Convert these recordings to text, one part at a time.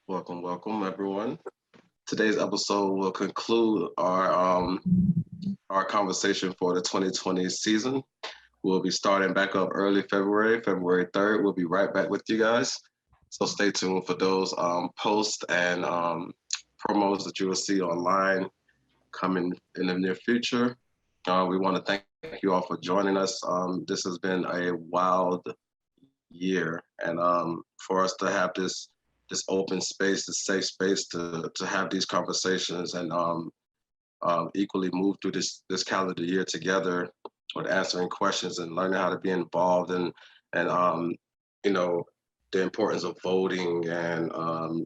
Welcome, everyone. Today's episode will conclude our conversation for the 2020 season. We'll be starting back up early February 3rd. We'll be right back with you guys. So stay tuned for those posts and promos that you will see online coming in the near future. We want to thank you all for joining us. This has been a wild year, and for us to have this open space, this safe space to have these conversations and equally move through this calendar year together with answering questions and learning how to be involved and you know the importance of voting and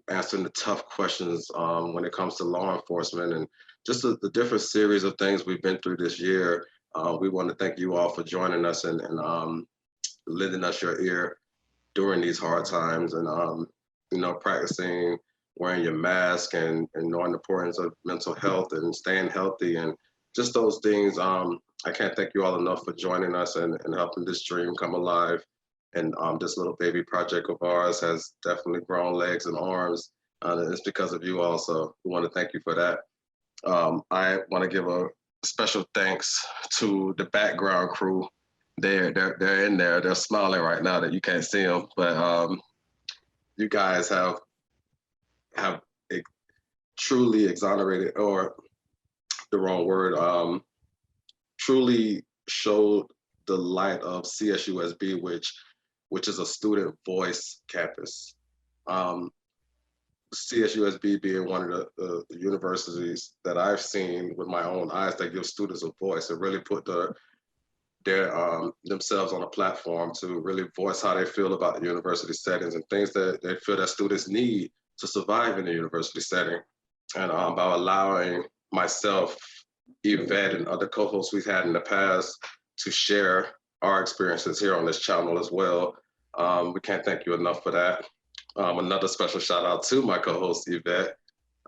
answering the tough questions when it comes to law enforcement and just the different series of things we've been through this year. We want to thank you all for joining us and lending us your ear during these hard times and practicing wearing your mask and knowing the importance of mental health and staying healthy and just those things. I can't thank you all enough for joining us and helping this dream come alive. And this little baby project of ours has definitely grown legs and arms. And it's because of you all. So we want to thank you for that. I want to give a special thanks to the background crew. They're in there. They're smiling right now that you can't see them, but you guys have truly exonerated, or the wrong word, truly showed the light of CSUSB, which is a student voice campus. CSUSB being one of the universities that I've seen with my own eyes that give students a voice and really put themselves on a platform to really voice how they feel about the university settings and things that they feel that students need to survive in the university setting. And by allowing myself, Yvette, and other co-hosts we've had in the past to share our experiences here on this channel as well. We can't thank you enough for that. Another special shout out to my co-host, Yvette.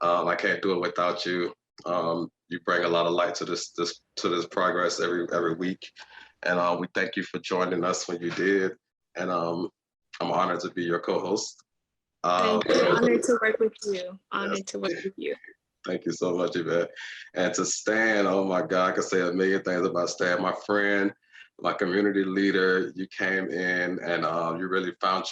I can't do it without you. You bring a lot of light to this progress every week. And we thank you for joining us when you did. And I'm honored to be your co-host. Thank you. Honored to work with you. Honored to work with you. Thank you so much, Yvette. And to Stan, oh my God, I could say a million things about Stan, my friend, my community leader. You came in and you really found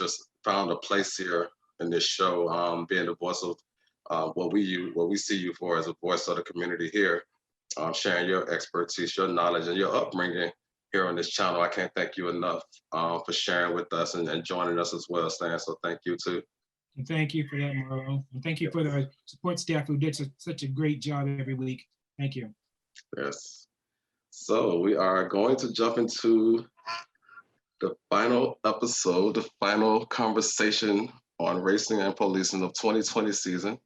a place here in this show, being the voice of what we see you for as a voice of the community here, sharing your expertise, your knowledge, and your upbringing here on this channel. I can't thank you enough for sharing with us and joining us as well, Stan. So thank you too. And thank you for that, Marlo. And thank you for the support staff who did such a great job every week. Thank you. Yes. So we are going to jump into the final episode, the final conversation on racing and policing of 2020 season.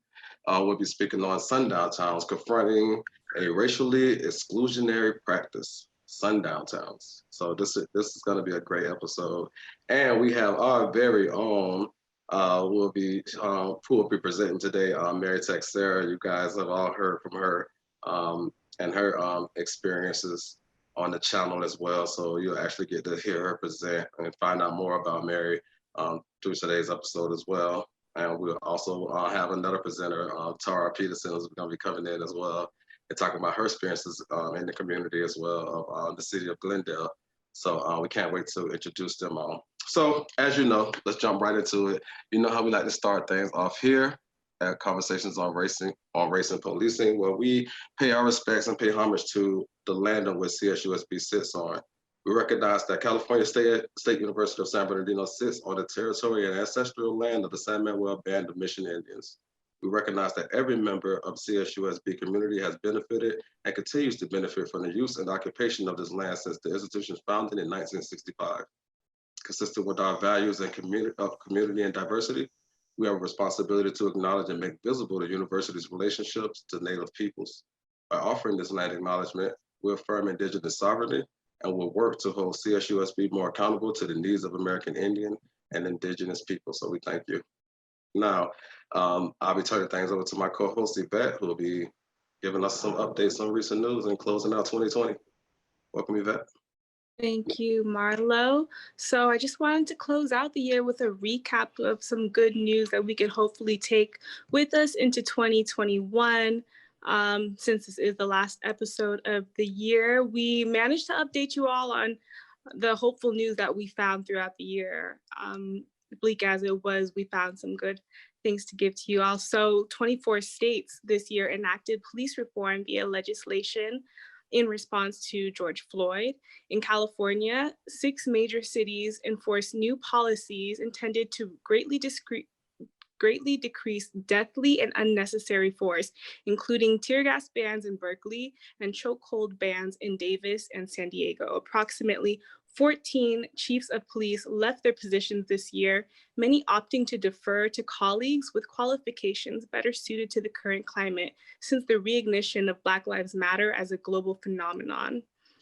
We'll be speaking on Sundown Towns, confronting a racially exclusionary practice, Sundown Towns. So this is going to be a great episode. And we have our very own who will be presenting today, Mary Texeira. You guys have all heard from her and her experiences on the channel as well. So you'll actually get to hear her present and find out more about Mary through today's episode as well. And we'll also have another presenter, Tara Peterson, who's going to be coming in as well and talking about her experiences in the community as well of the City of Glendale. So we can't wait to introduce them all. So as you know, let's jump right into it. You know how we like to start things off here at Conversations on Race and Policing, where we pay our respects and pay homage to the land on which CSUSB sits on. We recognize that California State University of San Bernardino sits on the territory and ancestral land of the San Manuel Band of Mission Indians. We recognize that every member of CSUSB community has benefited and continues to benefit from the use and occupation of this land since the institution's founding in 1965. Consistent with our values and community and diversity, we have a responsibility to acknowledge and make visible the university's relationships to Native peoples. By offering this land acknowledgement, we affirm Indigenous sovereignty and will work to hold CSUSB more accountable to the needs of American Indian and Indigenous people. So we thank you. Now, I'll be turning things over to my co-host Yvette, who will be giving us some updates on recent news and closing out 2020. Welcome, Yvette. Thank you, Marlo. So I just wanted to close out the year with a recap of some good news that we can hopefully take with us into 2021. Since this is the last episode of the year, we managed to update you all on the hopeful news that we found throughout the year. Bleak as it was, we found some good things to give to you all. So 24 states this year enacted police reform via legislation in response to George Floyd. In California, 6 major cities enforced new policies intended to greatly decrease deathly and unnecessary force, including tear gas bans in Berkeley and chokehold bans in Davis and San Diego. Approximately 14 chiefs of police left their positions this year, many opting to defer to colleagues with qualifications better suited to the current climate since the reignition of Black Lives Matter as a global phenomenon.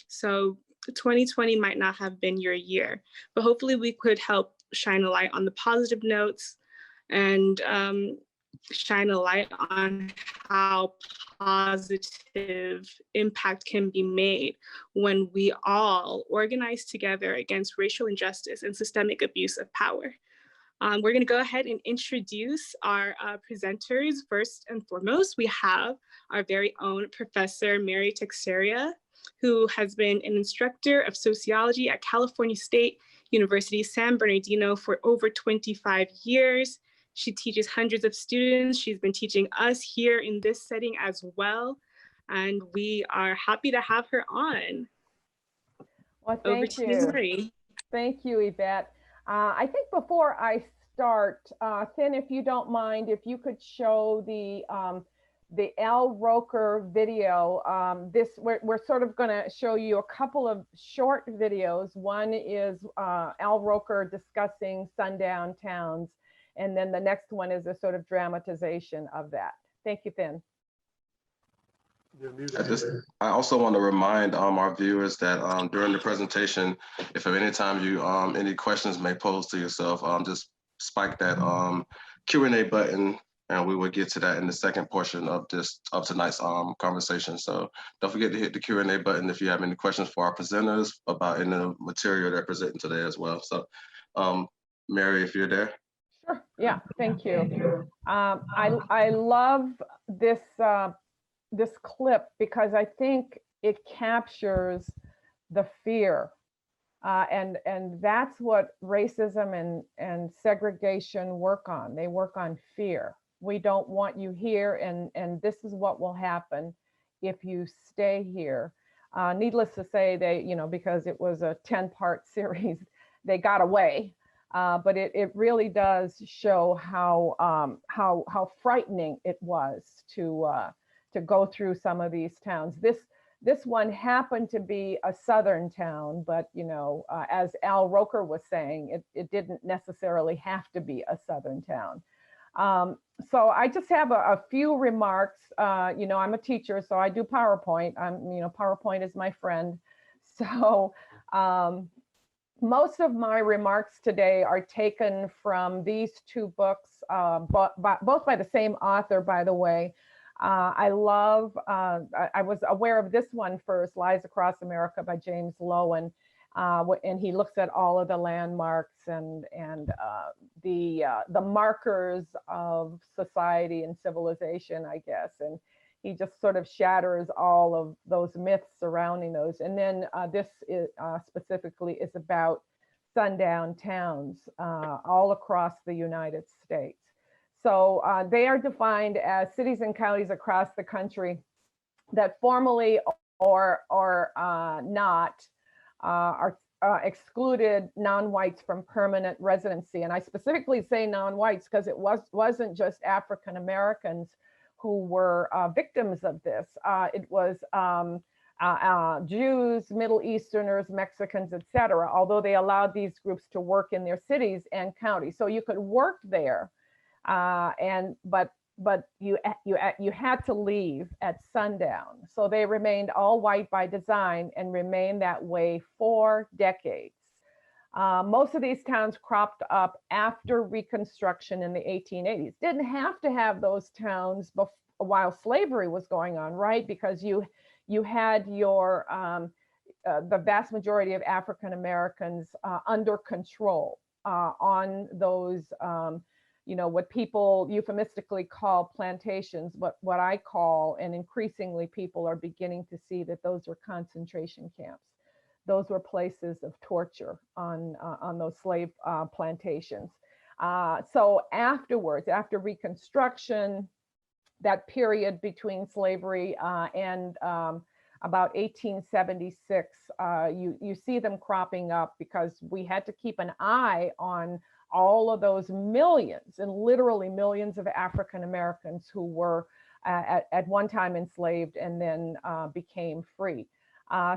So 2020 might not have been your year, but hopefully we could help shine a light on the positive notes and shine a light on how positive impact can be made when we all organize together against racial injustice and systemic abuse of power. We're going to go ahead and introduce our presenters. First and foremost, we have our very own Professor Mary Texeira, who has been an instructor of sociology at California State University, San Bernardino for over 25 years. She teaches hundreds of students. She's been teaching us here in this setting as well. And we are happy to have her on. Well, Over thank to you. Mary. Thank you, Yvette. I think before I start, Finn, if you don't mind, if you could show the Al Roker video. We're sort of going to show you a couple of short videos. One is Al Roker discussing Sundown Towns, and then the next one is a sort of dramatization of that. Thank you, Finn. I also want to remind our viewers that during the presentation, if at any time you any questions may pose to yourself, just spike that Q&A button, and we will get to that in the second portion of tonight's conversation. So don't forget to hit the Q&A button if you have any questions for our presenters about any of the material they're presenting today as well. So Mary, if you're there. Sure. Yeah. Thank you. I love this this clip because I think it captures the fear, and that's what racism and segregation work on. They work on fear. We don't want you here, and this is what will happen if you stay here. Needless to say, they, because it was a 10-part series, they got away. But it really does show how frightening it was to go through some of these towns. This one happened to be a southern town, but as Al Roker was saying, it didn't necessarily have to be a southern town. So I just have a few remarks. I'm a teacher, so I do PowerPoint. PowerPoint is my friend. So most of my remarks today are taken from these 2 books, both by the same author, by the way. I was aware of this one first, Lies Across America by James Lowen, and he looks at all of the landmarks and the markers of society and civilization, I guess, and he just sort of shatters all of those myths surrounding those. And then this is, specifically is about sundown towns all across the United States. So they are defined as cities and counties across the country that formally or not are excluded non-whites from permanent residency. And I specifically say non-whites because it wasn't just African Americans who were victims of this. It was Jews, Middle Easterners, Mexicans, etc., although they allowed these groups to work in their cities and counties. So you could work there, but you had to leave at sundown. So they remained all white by design and remained that way for decades. Most of these towns cropped up after Reconstruction in the 1880s. Didn't have to have those towns while slavery was going on, right? Because you had your the vast majority of African Americans under control on those, what people euphemistically call plantations, but what I call, and increasingly people are beginning to see that those were concentration camps. Those were places of torture on those slave plantations. So afterwards, after Reconstruction, that period between slavery and about 1876, you see them cropping up because we had to keep an eye on all of those millions and literally millions of African Americans who were at one time enslaved and then became free.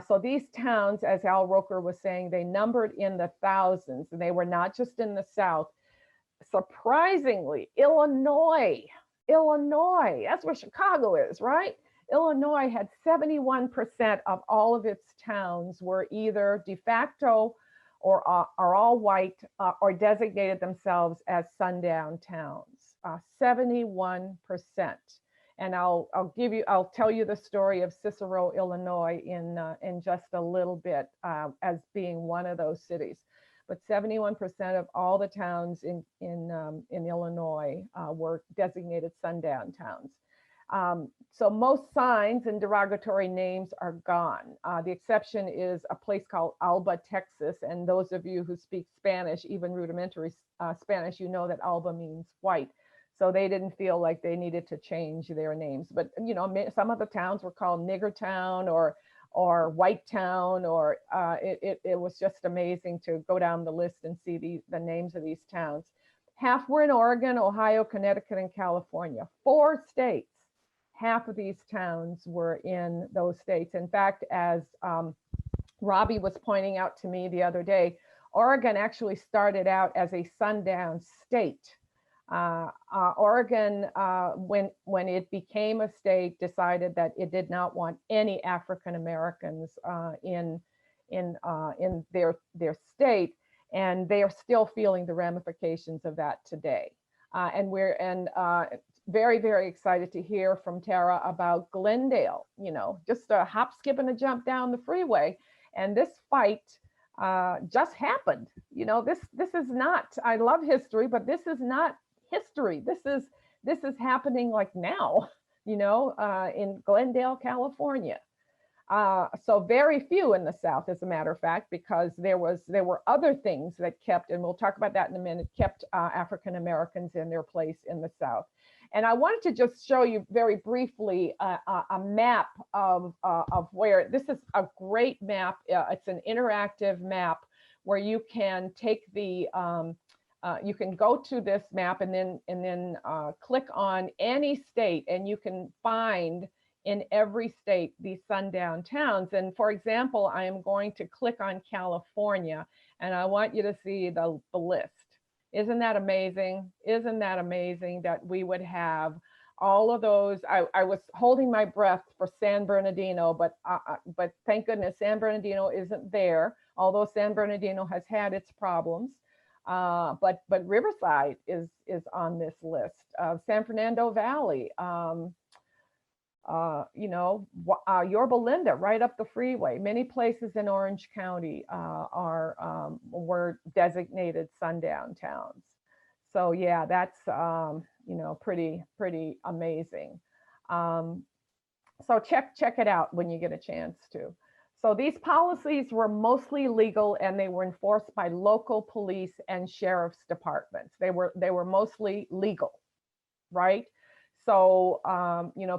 So these towns, as Al Roker was saying, they numbered in the thousands, and they were not just in the South. Surprisingly, Illinois, that's where Chicago is, right? Illinois had 71% of all of its towns were either de facto or are all white or designated themselves as sundown towns, 71%. And I'll tell you the story of Cicero, Illinois in just a little bit as being one of those cities. But 71% of all the towns in Illinois were designated sundown towns. So most signs and derogatory names are gone. The exception is a place called Alba, Texas. And those of you who speak Spanish, even rudimentary Spanish, you know that Alba means white. So they didn't feel like they needed to change their names. But some of the towns were called Nigger Town or White Town, or it was just amazing to go down the list and see the names of these towns. Half were in Oregon, Ohio, Connecticut, and California. 4 states. Half of these towns were in those states. In fact, as Robbie was pointing out to me the other day, Oregon actually started out as a sundown state. Oregon, when it became a state, decided that it did not want any African Americans in their state, and they are still feeling the ramifications of that today. And we're very, very excited to hear from Tara about Glendale. Just a hop, skip, and a jump down the freeway, and this fight just happened. This is not. I love history, but this is not history. This is happening like now, in Glendale, California. So very few in the South, as a matter of fact, because there were other things that kept, and we'll talk about that in a minute, kept African Americans in their place in the South. And I wanted to just show you very briefly a map of where, this is a great map. It's an interactive map where you can take the you can go to this map and then click on any state, and you can find in every state these sundown towns. And for example, I am going to click on California, and I want you to see the list. Isn't that amazing? Isn't that amazing that we would have all of those? I was holding my breath for San Bernardino, but thank goodness San Bernardino isn't there, although San Bernardino has had its problems. But Riverside is on this list. San Fernando Valley, Yorba Linda, right up the freeway. Many places in Orange County were designated sundown towns. So yeah, that's pretty amazing. So check it out when you get a chance to. So these policies were mostly legal, and they were enforced by local police and sheriff's departments. They were mostly legal, right? So,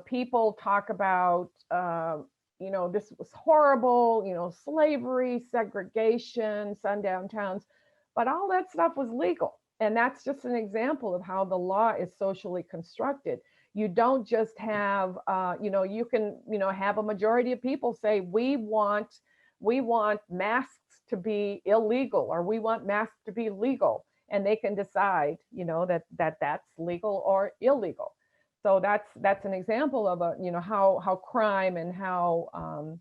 people talk about, this was horrible, slavery, segregation, sundown towns, but all that stuff was legal. And that's just an example of how the law is socially constructed. You don't just have, you can, have a majority of people say, we want masks to be illegal, or we want masks to be legal. And they can decide, that's legal or illegal. So that's an example of how crime and how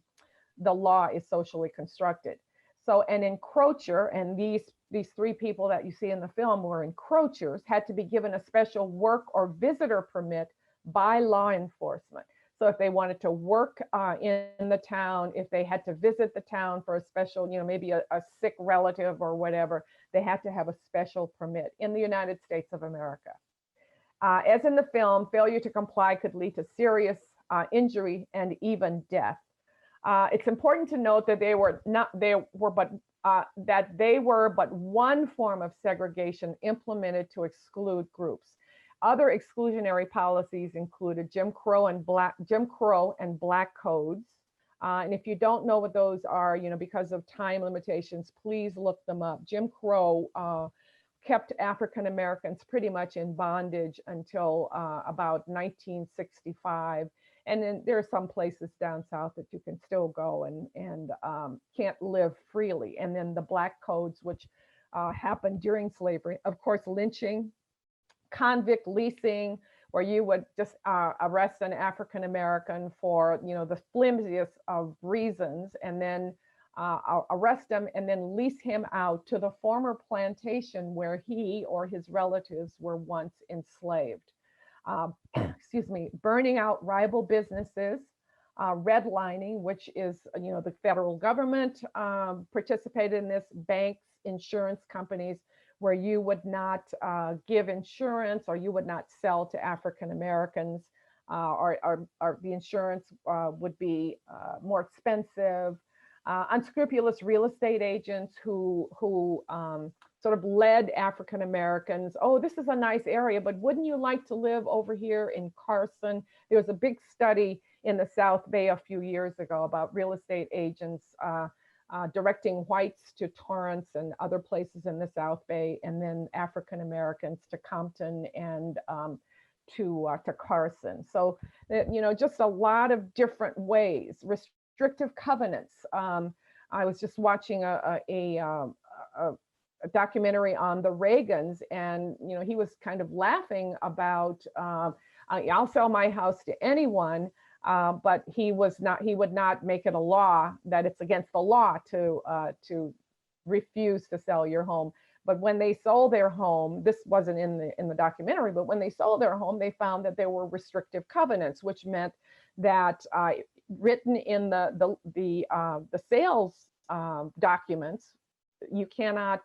the law is socially constructed. So an encroacher, and these 3 people that you see in the film were encroachers, had to be given a special work or visitor permit by law enforcement. So if they wanted to work in the town, if they had to visit the town for a special, maybe a sick relative or whatever, they had to have a special permit in the United States of America. As in the film, failure to comply could lead to serious injury and even death. It's important to note that they were but one form of segregation implemented to exclude groups. Other exclusionary policies included Jim Crow and black codes. And if you don't know what those are, because of time limitations, please look them up. Jim Crow kept African Americans pretty much in bondage until about 1965. And then there are some places down south that you can still go and can't live freely. And then the black codes, which happened during slavery, of course, lynching, convict leasing, where you would just arrest an African American for the flimsiest of reasons, and then arrest him and then lease him out to the former plantation where he or his relatives were once enslaved. Excuse me, burning out rival businesses, redlining, which is the federal government participated in this, banks, insurance companies, where you would not give insurance, or you would not sell to African Americans, or the insurance would be more expensive. Unscrupulous real estate agents who sort of led African Americans, oh, this is a nice area, but wouldn't you like to live over here in Carson? There was a big study in the South Bay a few years ago about real estate agents directing whites to Torrance and other places in the South Bay, and then African Americans to Compton and to Carson. So, just a lot of different ways. Restrictive covenants. I was just watching a documentary on the Reagans, and he was kind of laughing about, I'll sell my house to anyone. But he would not make it a law that it's against the law to refuse to sell your home. But when they sold their home, this wasn't in the documentary, but when they sold their home, they found that there were restrictive covenants, which meant that written in the sales documents, you cannot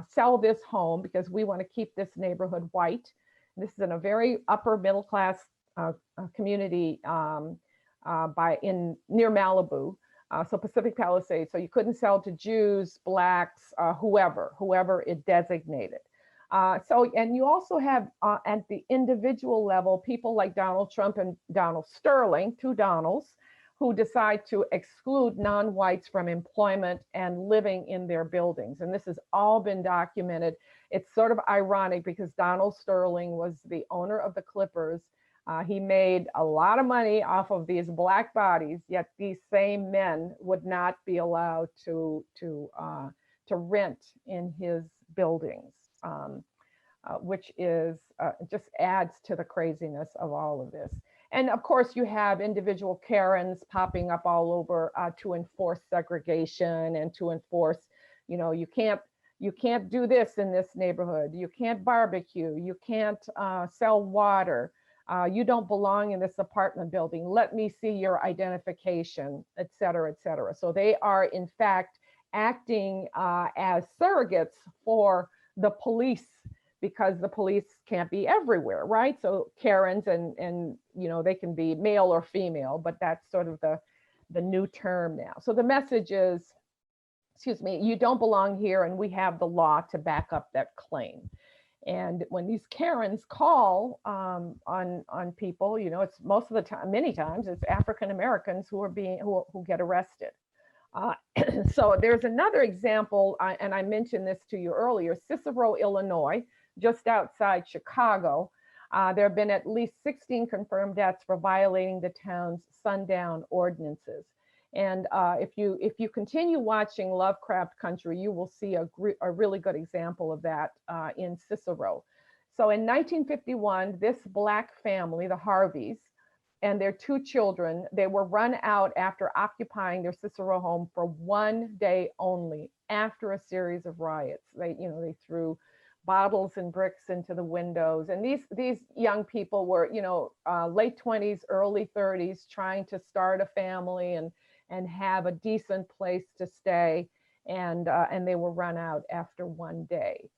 sell this home because we want to keep this neighborhood white. This is in a very upper middle class community near Malibu, so Pacific Palisades. So you couldn't sell to Jews, blacks, whoever it designated. And you also have at the individual level, people like Donald Trump and Donald Sterling, two Donalds, who decide to exclude non-whites from employment and living in their buildings. And this has all been documented. It's sort of ironic because Donald Sterling was the owner of the Clippers. He made a lot of money off of these black bodies, yet these same men would not be allowed to rent in his buildings, which is just adds to the craziness of all of this. And of course, you have individual Karens popping up all over to enforce segregation and to enforce, you can't do this in this neighborhood. You can't barbecue. You can't sell water. You don't belong in this apartment building. Let me see your identification, et cetera, et cetera. So they are, in fact, acting as surrogates for the police, because the police can't be everywhere, right? So Karens and they can be male or female, but that's sort of the new term now. So the message is, you don't belong here, and we have the law to back up that claim. And when these Karens call on people, it's most of the time, many times, it's African Americans who get arrested. So there's another example, and I mentioned this to you earlier, Cicero, Illinois, just outside Chicago. There have been at least 16 confirmed deaths for violating the town's sundown ordinances. And if you continue watching Lovecraft Country, you will see a really good example of that in Cicero. So in 1951, this black family, the Harveys, and their two children, they were run out after occupying their Cicero home for one day only after a series of riots. They threw bottles and bricks into the windows. And these young people were, late 20s, early 30s, trying to start a family and have a decent place to stay. And they were run out after one day.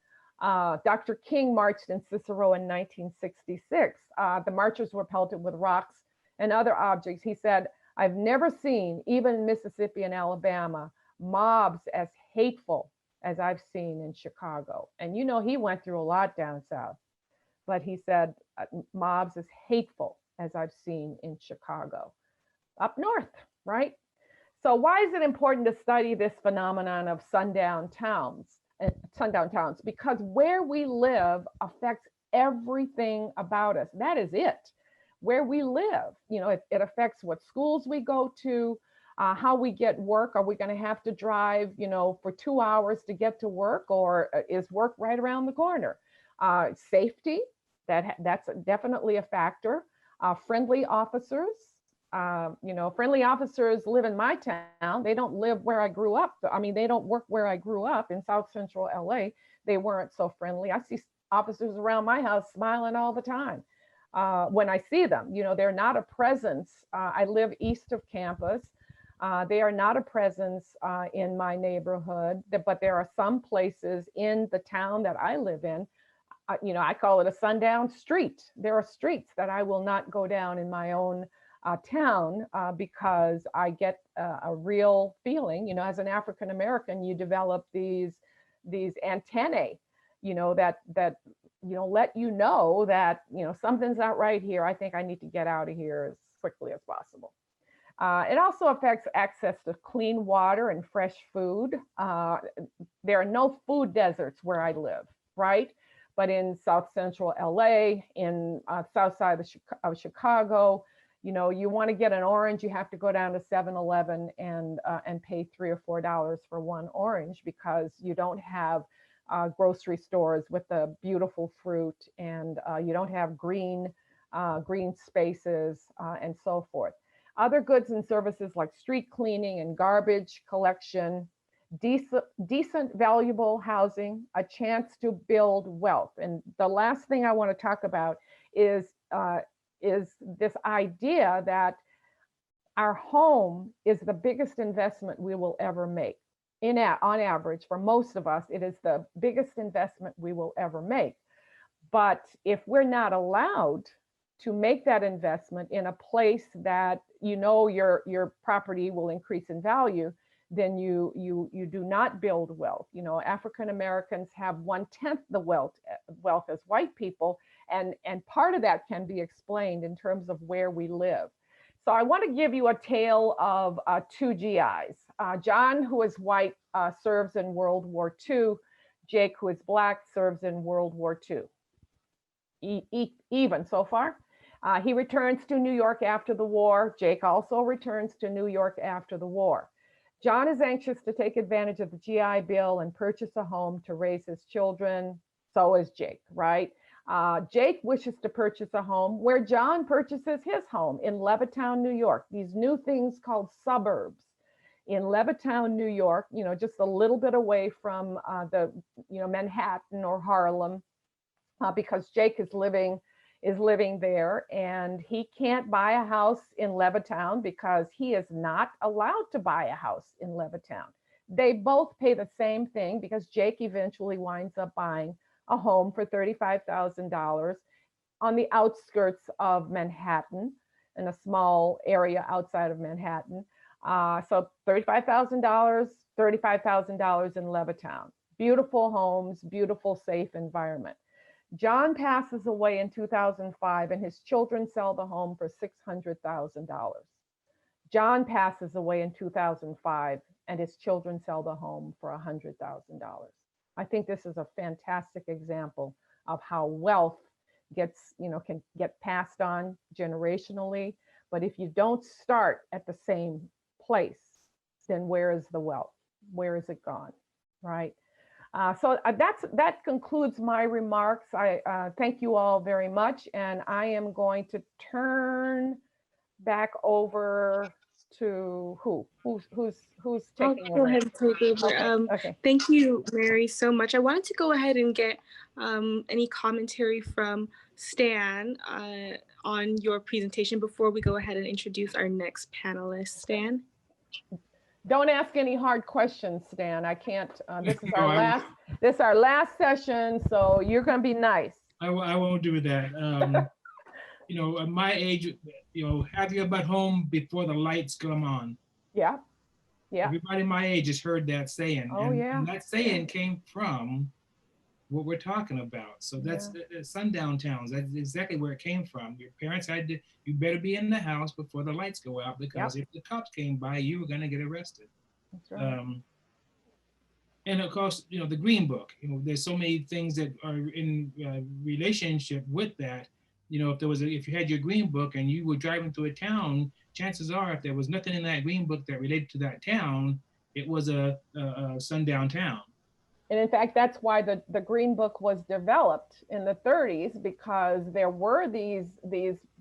Dr. King marched in Cicero in 1966. The marchers were pelted with rocks and other objects. He said, "I've never seen, even in Mississippi and Alabama, mobs as hateful as I've seen in Chicago." And he went through a lot down south, but he said, "Mobs as hateful as I've seen in Chicago." Up north, right? So why is it important to study this phenomenon of sundown towns? Because where we live affects everything about us. That is it. Where we live, it affects what schools we go to, how we get work. Are we going to have to drive, for 2 hours to get to work, or is work right around the corner? Safety, that's definitely a factor. Friendly officers. Friendly officers live in my town. They don't live where I grew up. I mean, they don't work where I grew up in South Central LA. They weren't so friendly. I see officers around my house smiling all the time when I see them. They're not a presence. I live east of campus. They are not a presence in my neighborhood, but there are some places in the town that I live in. I call it a sundown street. There are streets that I will not go down in my own town because I get a real feeling, as an African American, you develop these antennae, that let you know that something's not right here. I think I need to get out of here as quickly as possible. It also affects access to clean water and fresh food. There are no food deserts where I live, right? But in South Central LA, in South side of Chicago, you want to get an orange, you have to go down to 7-Eleven and pay $3 or $4 for one orange, because you don't have grocery stores with the beautiful fruit, and you don't have green spaces and so forth. Other goods and services like street cleaning and garbage collection, decent, valuable housing, a chance to build wealth. And the last thing I want to talk about is this idea that our home is the biggest investment we will ever make. On average, for most of us, it is the biggest investment we will ever make. But if we're not allowed to make that investment in a place that your property will increase in value, then you do not build wealth. African Americans have 1/10 the wealth as white people, and part of that can be explained in terms of where we live. So I want to give you a tale of two GIs. John, who is white, serves in World War II. Jake, who is Black, serves in World War II. Even so far. He returns to New York after the war. Jake also returns to New York after the war. John is anxious to take advantage of the GI Bill and purchase a home to raise his children. So is Jake, right? Jake wishes to purchase a home where John purchases his home in Levittown, New York. These new things called suburbs in Levittown, New York, just a little bit away from Manhattan or Harlem, because Jake is living there, and he can't buy a house in Levittown because he is not allowed to buy a house in Levittown. They both pay the same thing because Jake eventually winds up buying a home for $35,000 on the outskirts of Manhattan, in a small area outside of Manhattan. So $35,000, $35,000 in Levittown. Beautiful homes, beautiful, safe environment. John passes away in 2005, and his children sell the home for $600,000. John passes away in 2005, and his children sell the home for $100,000. I think this is a fantastic example of how wealth can get passed on generationally. But if you don't start at the same place, then where is the wealth? Where is it gone, right? So that concludes my remarks. I thank you all very much, and I am going to turn back over to who? Who's I'll taking go over? ahead and take over. Okay, okay. Thank you, Mary, so much. I wanted to go ahead and get any commentary from Stan on your presentation before we go ahead and introduce our next panelist. Stan? Don't ask any hard questions, Stan. I can't. This is No, our last. This is our last session, so you're going to be nice. I won't do that. You know, at my age, you know, have your butt home before the lights come on. Yeah, yeah. Everybody my age has heard that saying. Oh, yeah. And that saying came from what we're talking about. So that's Sundown Towns. That's exactly where it came from. Your parents had to, you better be in the house before the lights go out, because if the cops came by, you were going to get arrested. That's right. And of course, you know, the Green Book, you know, there's so many things that are in relationship with that. You know, if you had your Green Book and you were driving through a town, chances are if there was nothing in that Green Book that related to that town, it was a sundown town. And in fact, that's why the Green Book was developed in the 30s, because there were these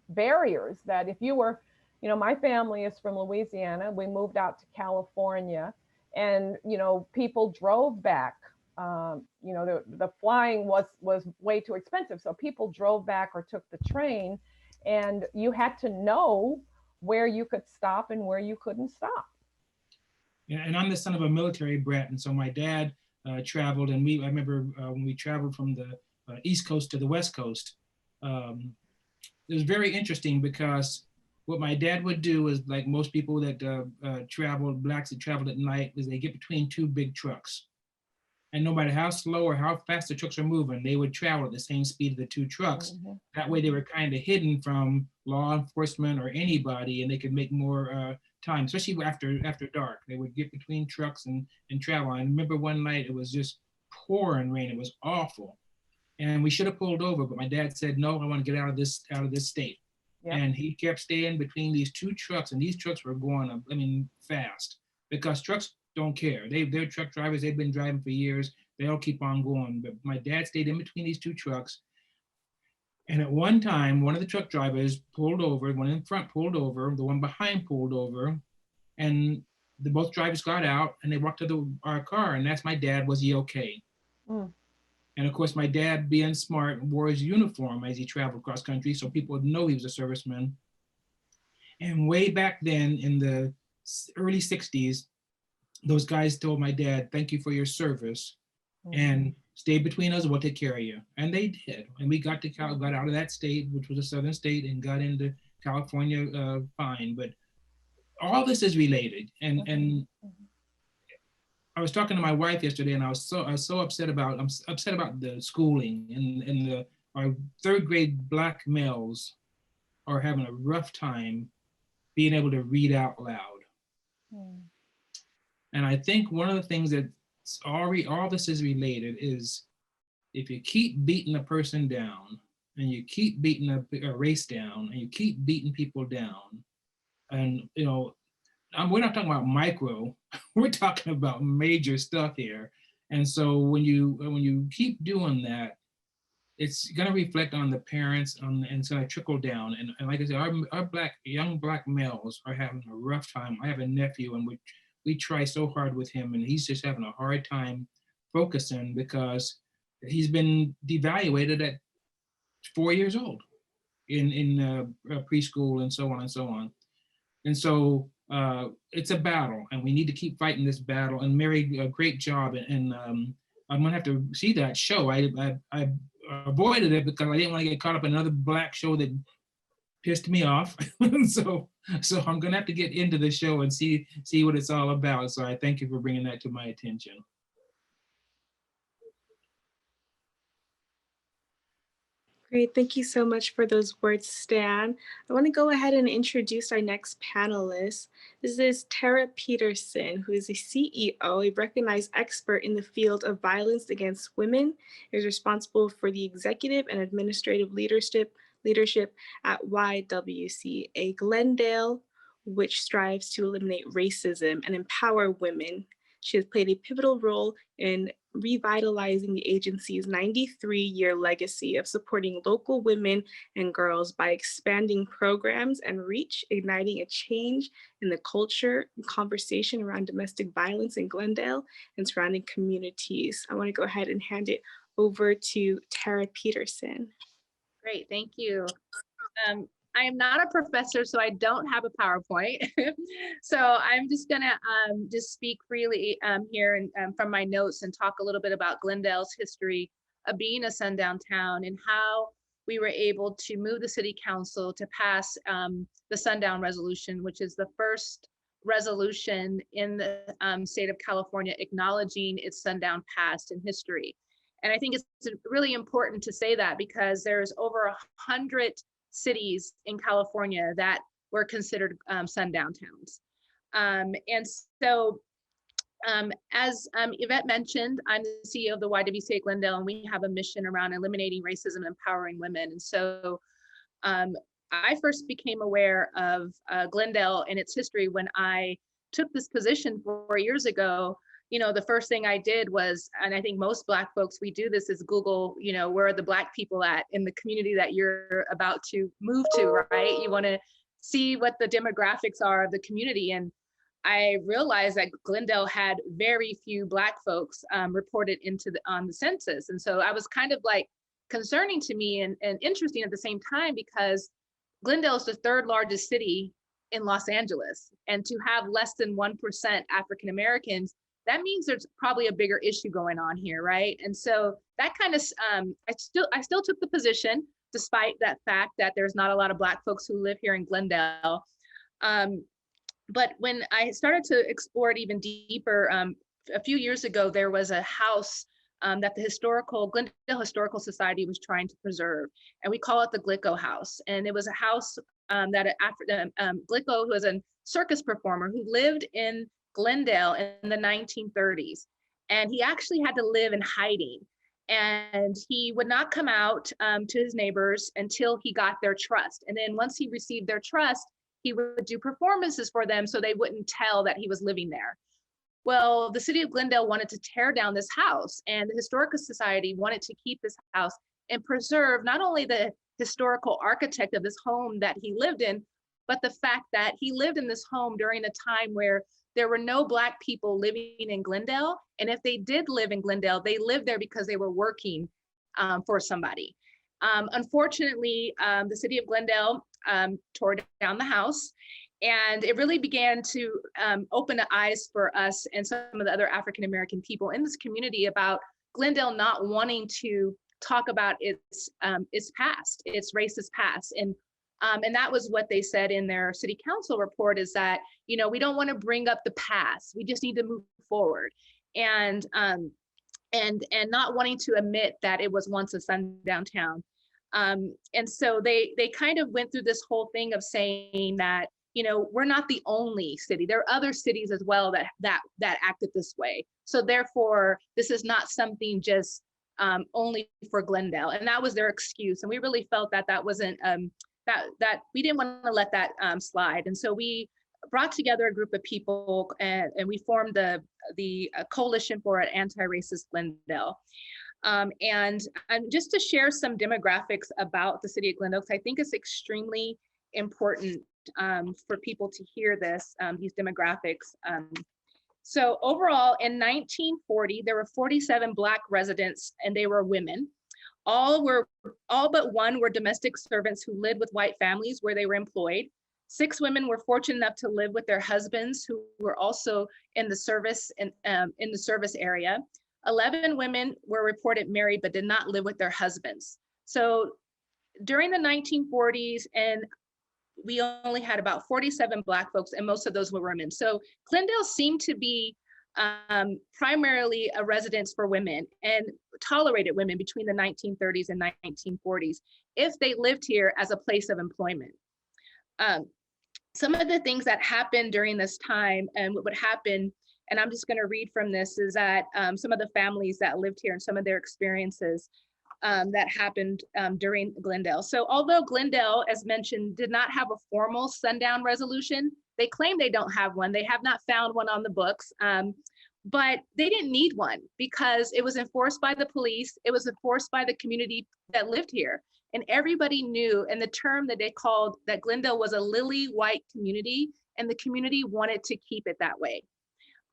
barriers that if you were, you know, my family is from Louisiana. We moved out to California, and, you know, people drove back. You know, the flying was way too expensive. So people drove back or took the train, and you had to know where you could stop and where you couldn't stop. Yeah, and I'm the son of a military brat. And so my dad traveled, and I remember when we traveled from the East Coast to the West Coast, it was very interesting, because what my dad would do is, like most people that traveled, blacks that traveled at night, is they get between two big trucks. And no matter how slow or how fast the trucks are moving, they would travel at the same speed of the two trucks. Mm-hmm. That way they were kind of hidden from law enforcement or anybody, and they could make more time, especially after dark. They would get between trucks and travel. I remember one night it was just pouring rain. It was awful. And we should have pulled over, but my dad said, no, I want to get out of this state. Yep. And he kept staying between these two trucks, and these trucks were going, I mean, fast, because trucks don't care. They're truck drivers. They've been driving for years. They'll keep on going. But my dad stayed in between these two trucks. And at one time, one of the truck drivers pulled over, one in front pulled over, the one behind pulled over, and both drivers got out and they walked to our car, and asked my dad, was he okay? Mm. And of course, my dad, being smart, wore his uniform as he traveled cross country, so people would know he was a serviceman. And way back then, in the early 60s, those guys told my dad, thank you for your service, and stay between us, we'll take care of you. And they did. And we got out of that state, which was a southern state, and got into California fine. But all this is related. And I was talking to my wife yesterday, and I was so upset about, I'm upset about the schooling, and our third grade black males are having a rough time being able to read out loud. And I think one of the things that all this is related is, if you keep beating a person down, and you keep beating a race down, and you keep beating people down, and, you know, we're not talking about micro, we're talking about major stuff here. And so when you keep doing that, it's going to reflect on the parents, and it's going to trickle down. And like I said, our young black males are having a rough time. I have a nephew, and we try so hard with him, and he's just having a hard time focusing, because he's been devaluated at 4 years old in preschool, and so on and so on. And so it's a battle, and we need to keep fighting this battle. And Mary, a great job. And I'm gonna have to see that show. I avoided it because I didn't want to get caught up in another black show that pissed me off. so I'm gonna have to get into the show and see what it's all about. So I thank you for bringing that to my attention. Great, thank you so much for those words, Stan. I want to go ahead and introduce our next panelist. This is Tara Peterson, who is a CEO, a recognized expert in the field of violence against women, is responsible for the executive and administrative leadership at YWCA Glendale, which strives to eliminate racism and empower women. She has played a pivotal role in revitalizing the agency's 93-year legacy of supporting local women and girls by expanding programs and reach, igniting a change in the culture and conversation around domestic violence in Glendale and surrounding communities. I want to go ahead and hand it over to Tara Peterson. Great, thank you. I am not a professor, so I don't have a PowerPoint. So I'm just gonna just speak freely here and from my notes and talk a little bit about Glendale's history of being a sundown town and how we were able to move the city council to pass the Sundown Resolution, which is the first resolution in the state of California acknowledging its sundown past in history. And I think it's really important to say that because there's over 100 cities in California that were considered sundown towns. And so as Yvette mentioned, I'm the CEO of the YWCA Glendale, and we have a mission around eliminating racism and empowering women. And so I first became aware of Glendale and its history when I took this position 4 years ago. You know, the first thing I did was, and I think most Black folks, we do this, is Google, you know, where are the Black people at in the community that you're about to move to, right? You want to see what the demographics are of the community. And I realized that Glendale had very few Black folks reported into on the census. And so I was kind of like concerning to me and interesting at the same time, because Glendale is the third largest city in Los Angeles. And to have less than 1% African Americans, that means there's probably a bigger issue going on here, right? And so that kind of, I still took the position, despite that fact that there's not a lot of Black folks who live here in Glendale. But when I started to explore it even deeper, a few years ago, there was a house that the Glendale Historical Society was trying to preserve, and we call it the Glicko House. And it was a house that Glicko, who was a circus performer who lived in Glendale in the 1930s, and he actually had to live in hiding, and he would not come out to his neighbors until he got their trust. And then once he received their trust, he would do performances for them so they wouldn't tell that he was living there. Well, the city of Glendale wanted to tear down this house, and the Historical Society wanted to keep this house and preserve not only the historical architect of this home that he lived in, but the fact that he lived in this home during a time where there were no Black people living in Glendale. And if they did live in Glendale, they lived there because they were working for somebody. Unfortunately, the city of Glendale tore down the house, and it really began to open the eyes for us and some of the other African American people in this community about Glendale not wanting to talk about its past, its racist past. And that was what they said in their city council report, is that, you know, we don't want to bring up the past. We just need to move forward. And not wanting to admit that it was once a sundown town. And so they kind of went through this whole thing of saying that, you know, we're not the only city. There are other cities as well that acted this way. So therefore, this is not something just only for Glendale. And that was their excuse. And we really felt that that wasn't, that we didn't want to let that slide. And so we brought together a group of people and we formed the Coalition for an Anti-Racist Glendale. And just to share some demographics about the city of Glendale, because I think it's extremely important for people to hear this, these demographics. So overall, in 1940, there were 47 Black residents, and they were women. All but one were domestic servants who lived with white families where they were employed. 6 women were fortunate enough to live with their husbands, who were also in the service area. 11 women were reported married but did not live with their husbands. So during the 1940s, and we only had about 47 Black folks, and most of those were women. So Glendale seemed to be primarily a residence for women, and tolerated women between the 1930s and 1940s if they lived here as a place of employment. Some of the things that happened during this time, and what would happen, and I'm just going to read from this, is that some of the families that lived here and some of their experiences that happened during Glendale. So although Glendale, as mentioned, did not have a formal Sundown Resolution, they claim they don't have one. They have not found one on the books. but they didn't need one because it was enforced by the police. It was enforced by the community that lived here. And everybody knew, and the term that they called that Glendale was a lily white community, and the community wanted to keep it that way.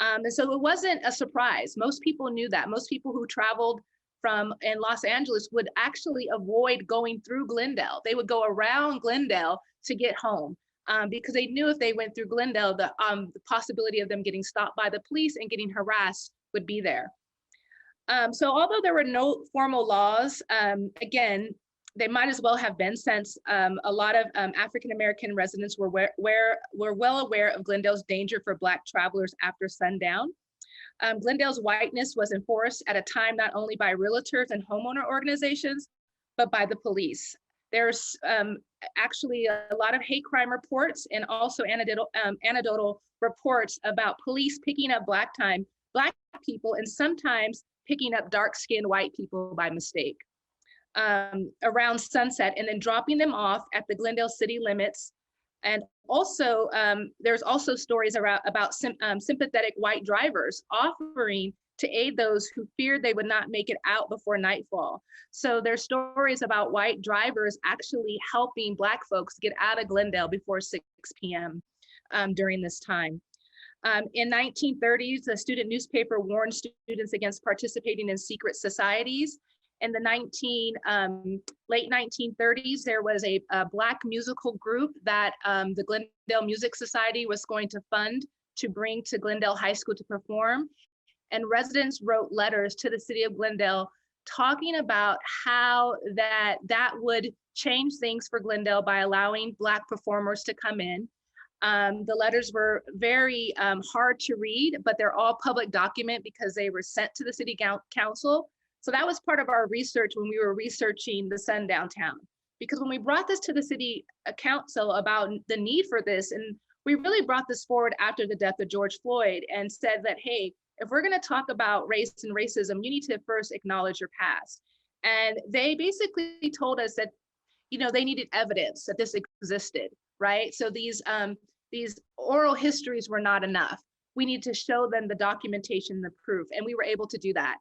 And so it wasn't a surprise. Most people knew that. Most people who traveled from in Los Angeles would actually avoid going through Glendale. They would go around Glendale to get home because they knew if they went through Glendale, the possibility of them getting stopped by the police and getting harassed would be there. So although there were no formal laws, again, they might as well have been, since a lot of African-American residents were well aware of Glendale's danger for Black travelers after sundown. Glendale's whiteness was enforced at a time not only by realtors and homeowner organizations, but by the police. There's actually a lot of hate crime reports and also anecdotal reports about police picking up Black people and sometimes picking up dark-skinned white people by mistake around sunset and then dropping them off at the Glendale city limits. And also, there's also stories about sympathetic white drivers offering to aid those who feared they would not make it out before nightfall. So there's stories about white drivers actually helping Black folks get out of Glendale before 6 p.m. During this time. In 1930s, the student newspaper warned students against participating in secret societies. In the late 1930s, there was a Black musical group that the Glendale Music Society was going to fund to bring to Glendale High School to perform. And residents wrote letters to the City of Glendale talking about how that would change things for Glendale by allowing Black performers to come in. The letters were very hard to read, but they're all public document because they were sent to the City Council. So that was part of our research when we were researching the Sundown Town. Because when we brought this to the City Council about the need for this, and we really brought this forward after the death of George Floyd and said that, hey, if we're gonna talk about race and racism, you need to first acknowledge your past. And they basically told us that, they needed evidence that this existed, right? So these oral histories were not enough. We need to show them the documentation, the proof, and we were able to do that.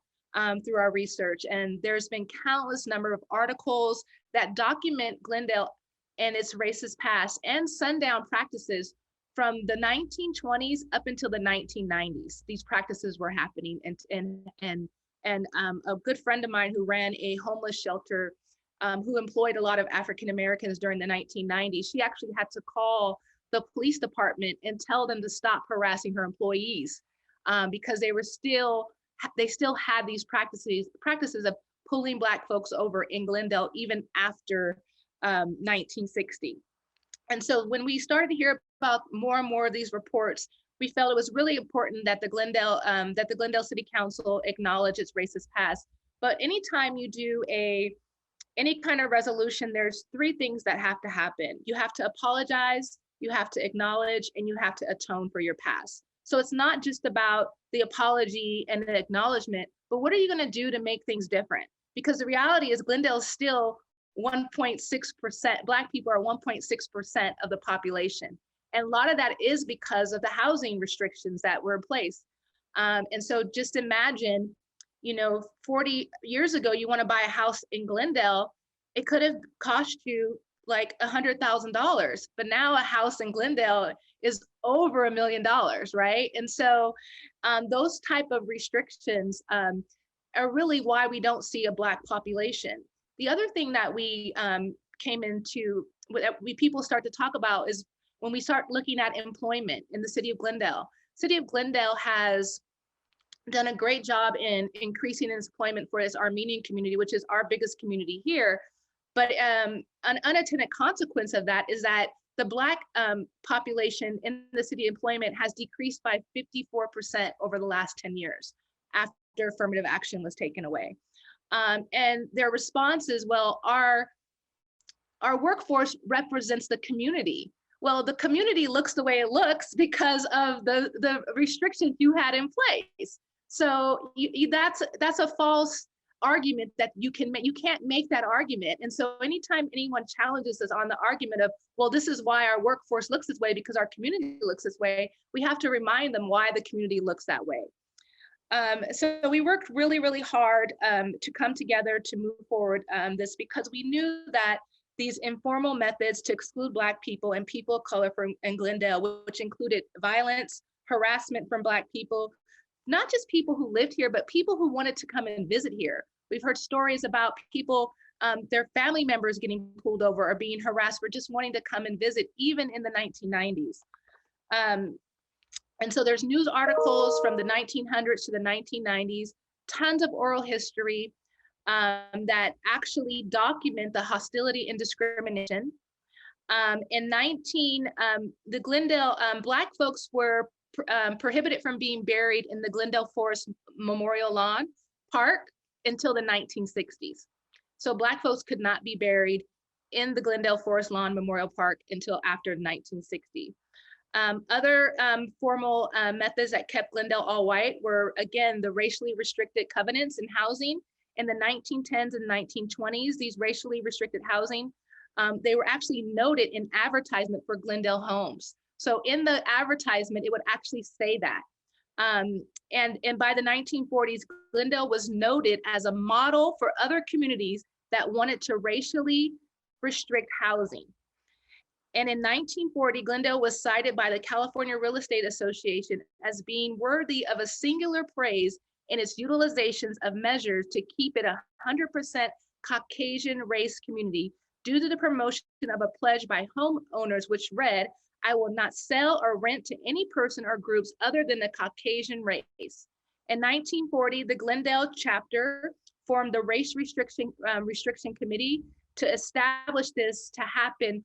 Through our research. And there's been countless number of articles that document Glendale and its racist past and sundown practices from the 1920s up until the 1990s. These practices were happening, and a good friend of mine who ran a homeless shelter who employed a lot of African Americans during the 1990s, she actually had to call the police department and tell them to stop harassing her employees because they still had these practices of pulling Black folks over in Glendale even after 1960. And so when we started to hear about more and more of these reports, we felt it was really important that the Glendale City Council acknowledge its racist past. But anytime you do any kind of resolution, there's three things that have to happen. You have to apologize, you have to acknowledge, and you have to atone for your past. So it's not just about the apology and the acknowledgement, but what are you gonna do to make things different? Because the reality is Glendale is still 1.6%, Black people are 1.6% of the population. And a lot of that is because of the housing restrictions that were in place. And so just imagine, 40 years ago, you wanna buy a house in Glendale, it could have cost you like $100,000, but now a house in Glendale is over $1 million, right? And so those type of restrictions are really why we don't see a Black population. The other thing that we people start to talk about is when we start looking at employment in the City of Glendale. City of Glendale has done a great job in increasing employment for its Armenian community, which is our biggest community here. But an unintended consequence of that is that the Black population in the city employment has decreased by 54% over the last 10 years after affirmative action was taken away. And their response is, well, our workforce represents the community. Well, the community looks the way it looks because of the restrictions you had in place. So that's a false argument that you can't make that argument. And so anytime anyone challenges us on the argument of, well, this is why our workforce looks this way because our community looks this way, we have to remind them why the community looks that way. So we worked really, really hard to come together to move forward this, because we knew that these informal methods to exclude Black people and people of color in Glendale, which included violence, harassment from Black people, not just people who lived here, but people who wanted to come and visit here. We've heard stories about people, their family members getting pulled over or being harassed for just wanting to come and visit, even in the 1990s. And so there's news articles from the 1900s to the 1990s, tons of oral history that actually document the hostility and discrimination. The Glendale, Black folks were prohibited from being buried in the Glendale Forest Memorial Lawn Park until the 1960s. So Black folks could not be buried in the Glendale Forest Lawn Memorial Park until after 1960. Other formal methods that kept Glendale all white were, again, the racially restricted covenants in housing in the 1910s and 1920s. These racially restricted housing, they were actually noted in advertisement for Glendale homes. So in the advertisement, it would actually say that. And by the 1940s, Glendale was noted as a model for other communities that wanted to racially restrict housing. And in 1940, Glendale was cited by the California Real Estate Association as being worthy of a singular praise in its utilizations of measures to keep it 100% Caucasian race community due to the promotion of a pledge by homeowners which read, "I will not sell or rent to any person or groups other than the Caucasian race." In 1940, the Glendale chapter formed the Race Restriction Committee to establish this to happen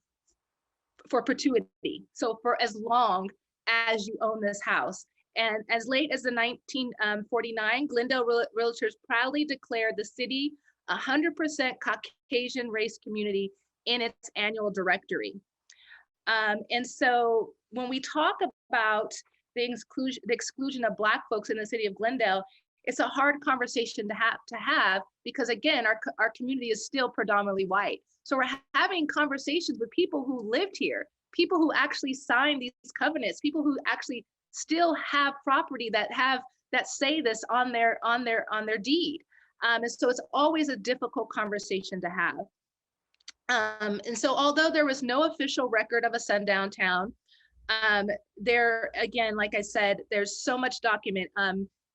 for perpetuity. So for as long as you own this house. And as late as the 1949, Glendale Realtors proudly declared the city 100% Caucasian race community in its annual directory. And so when we talk about the exclusion of Black folks in the city of Glendale, it's a hard conversation to have because, again, our community is still predominantly white. So we're having conversations with people who lived here, people who actually signed these covenants, people who actually still have property that say this on their deed. And so it's always a difficult conversation to have. And so although there was no official record of a sundown town, there, again, like I said, there's so much document.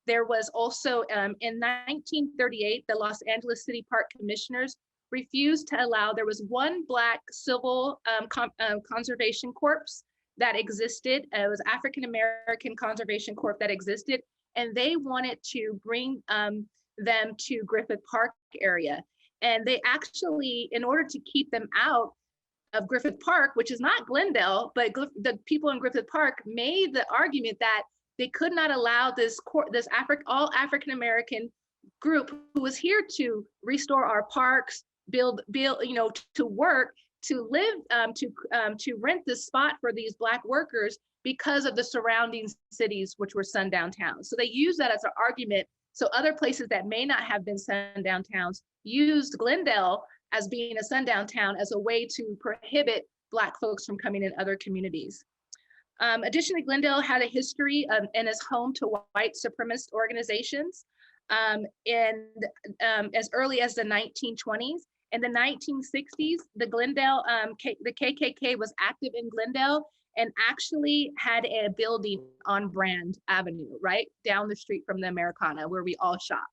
There was also, in 1938, the Los Angeles City Park Commissioners refused to allow, there was one Black civil conservation corps that existed. It was African American Conservation Corps that existed, and they wanted to bring them to Griffith Park area. And they actually, in order to keep them out of Griffith Park, which is not Glendale, but the people in Griffith Park made the argument that they could not allow this all African American group who was here to restore our parks, build, to work, to live, to rent this spot for these Black workers because of the surrounding cities, which were sundown towns. So they used that as an argument. So other places that may not have been sundown towns used Glendale as being a sundown town as a way to prohibit Black folks from coming in other communities. Additionally, Glendale had a history and is home to white supremacist organizations as early as the 1920s. In the 1960s, the KKK was active in Glendale and actually had a building on Brand Avenue, right down the street from the Americana, where we all shop.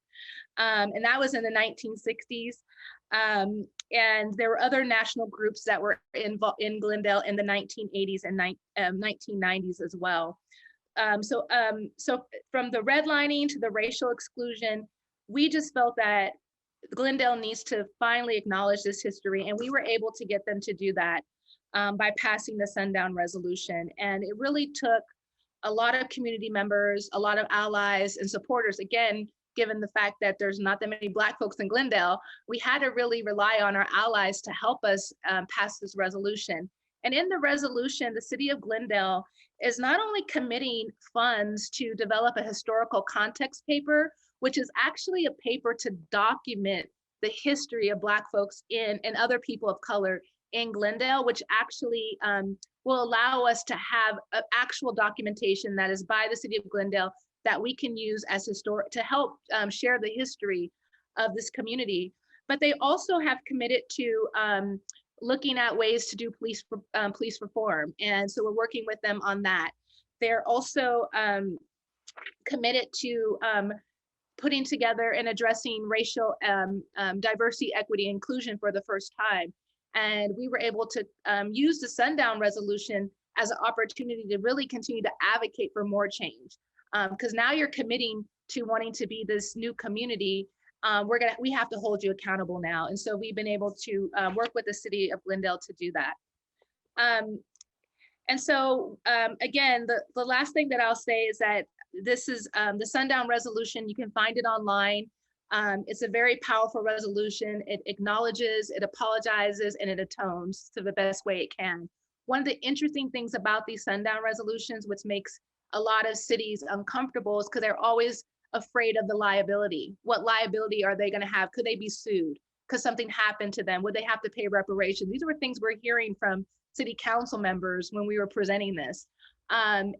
And that was in the 1960s. And there were other national groups that were involved in Glendale in the 1980s and 1990s as well. So from the redlining to the racial exclusion, we just felt that Glendale needs to finally acknowledge this history, and we were able to get them to do that by passing the Sundown Resolution. And it really took a lot of community members, a lot of allies and supporters. Again, given the fact that there's not that many Black folks in Glendale, we had to really rely on our allies to help us pass this resolution. And in the resolution, the City of Glendale is not only committing funds to develop a historical context paper, which is actually a paper to document the history of Black folks and other people of color in Glendale, which actually will allow us to have actual documentation that is by the City of Glendale that we can use as historic to help share the history of this community. But they also have committed to looking at ways to do police reform. And so we're working with them on that. They're also committed to putting together and addressing racial diversity, equity, inclusion for the first time. And we were able to use the Sundown Resolution as an opportunity to really continue to advocate for more change. Because now you're committing to wanting to be this new community. We have to hold you accountable now. And so we've been able to work with the City of Glendale to do that. And so again, the last thing that I'll say is that this is the Sundown Resolution. You can find it online. It's a very powerful resolution. It acknowledges, it apologizes, and it atones to the best way it can. One of the interesting things about these Sundown Resolutions, which makes a lot of cities uncomfortable, is because they're always afraid of the liability. What liability are they going to have? Could they be sued? Because something happened to them? Would they have to pay reparations? These were things we're hearing from city council members when we were presenting this. And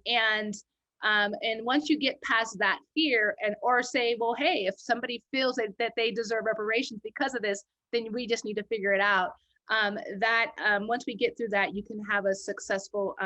once you get past that fear or say, well, hey, if somebody feels that they deserve reparations because of this, then we just need to figure it out. Once we get through that, you can have a successful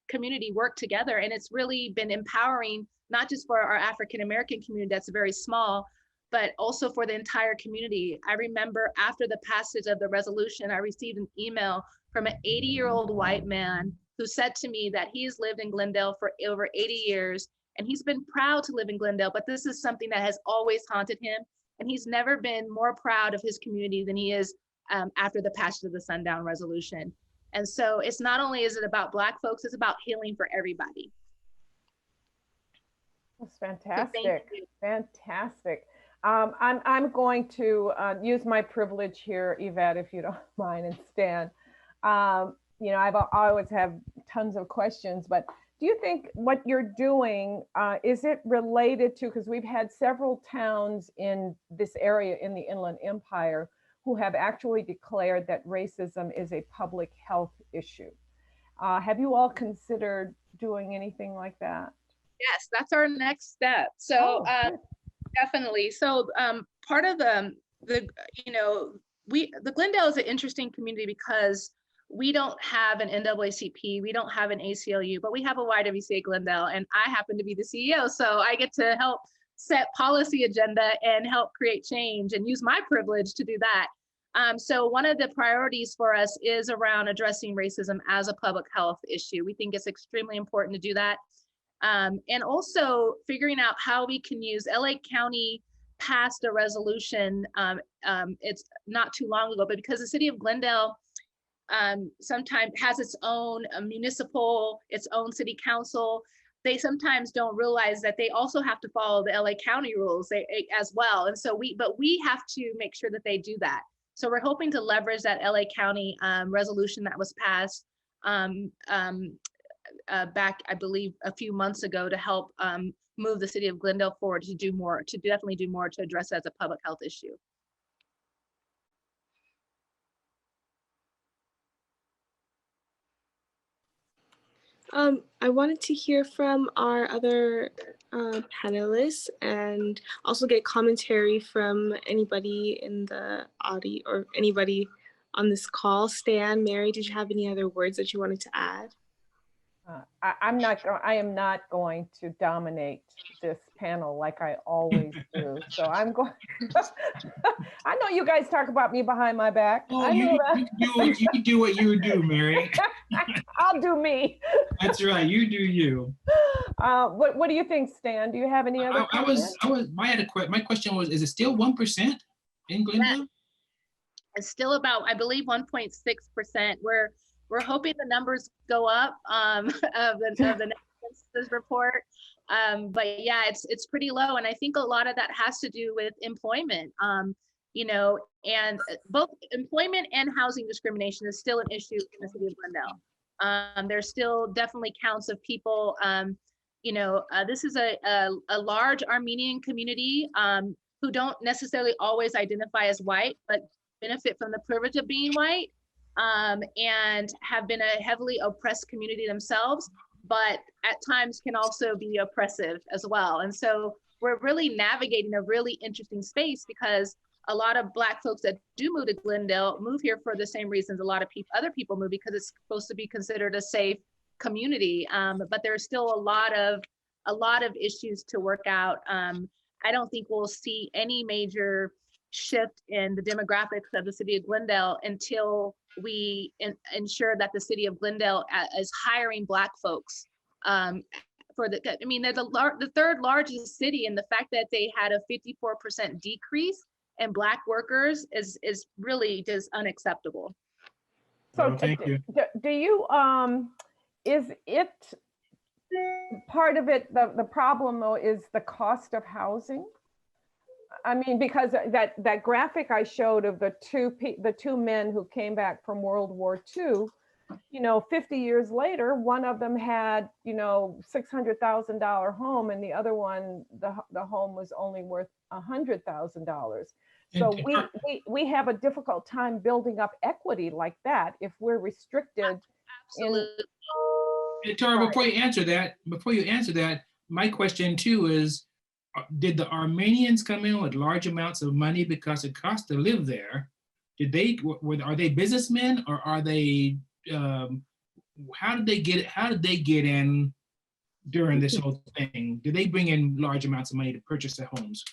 community work together. And it's really been empowering, not just for our African-American community that's very small, but also for the entire community. I remember after the passage of the resolution, I received an email from an 80-year-old white man who said to me that he's lived in Glendale for over 80 years, and he's been proud to live in Glendale, but this is something that has always haunted him. And he's never been more proud of his community than he is after the passage of the Sundown Resolution. And so it's not only is it about Black folks, it's about healing for everybody. That's fantastic. Fantastic. I'm going to use my privilege here, Yvette, if you don't mind, and Stan. You know, I always have tons of questions, but do you think what you're doing, is it related to, because we've had several towns in this area in the Inland Empire who have actually declared that racism is a public health issue. Have you all considered doing anything like that? Yes, that's our next step. So definitely. So part of the Glendale is an interesting community because we don't have an NAACP, we don't have an ACLU, but we have a YWCA Glendale, and I happen to be the CEO. So I get to help set policy agenda and help create change and use my privilege to do that. So one of the priorities for us is around addressing racism as a public health issue. We think it's extremely important to do that. And also figuring out how we can use LA County passed a resolution, it's not too long ago, but because the City of Glendale sometimes has its own municipal, its own city council, they sometimes don't realize that they also have to follow the LA County rules as well. And so we have to make sure that they do that. So we're hoping to leverage that LA County resolution that was passed back, I believe, a few months ago to help move the City of Glendale forward to do more, to definitely do more to address it as a public health issue. I wanted to hear from our other panelists and also get commentary from anybody in the audience or anybody on this call. Stan, Mary, did you have any other words that you wanted to add? I am not going to dominate this panel like I always do. So I'm going. I know you guys talk about me behind my back. Oh, you do what you do, Mary. I'll do me. That's right. You do you. What do you think, Stan? Do you have any other? My question was: is it still 1% in Glendale? It's still about, I believe, 1.6%. We're hoping the numbers go up of the next census report. But yeah, it's pretty low. And I think a lot of that has to do with employment, and both employment and housing discrimination is still an issue in the City of Glendale. There's still definitely counts of people, this is a large Armenian community who don't necessarily always identify as white, but benefit from the privilege of being white. And have been a heavily oppressed community themselves. but at times can also be oppressive as well. And so we're really navigating a really interesting space, because a lot of Black folks that do move to Glendale move here for the same reasons a lot of other people move, because it's supposed to be considered a safe community. But there's still a lot of issues to work out. I don't think we'll see any major shift in the demographics of the city of Glendale until we ensure that the city of Glendale is hiring Black folks. For the, I mean, they're the third largest city, and the fact that they had a 54% decrease in Black workers is really just unacceptable. So Well, thank you. do you, is it, part of it, the problem though, is the cost of housing? I mean, because that graphic I showed of the two men who came back from World War II, 50 years later, one of them had, $600,000 home, and the other one, the home was only worth $100,000. So we have a difficult time building up equity like that if we're restricted. Absolutely. Tara, before you answer that, my question too is, did the Armenians come in with large amounts of money because it costs to live there? Are they businessmen, or are they, how did they get in during this whole thing? Did they bring in large amounts of money to purchase their homes?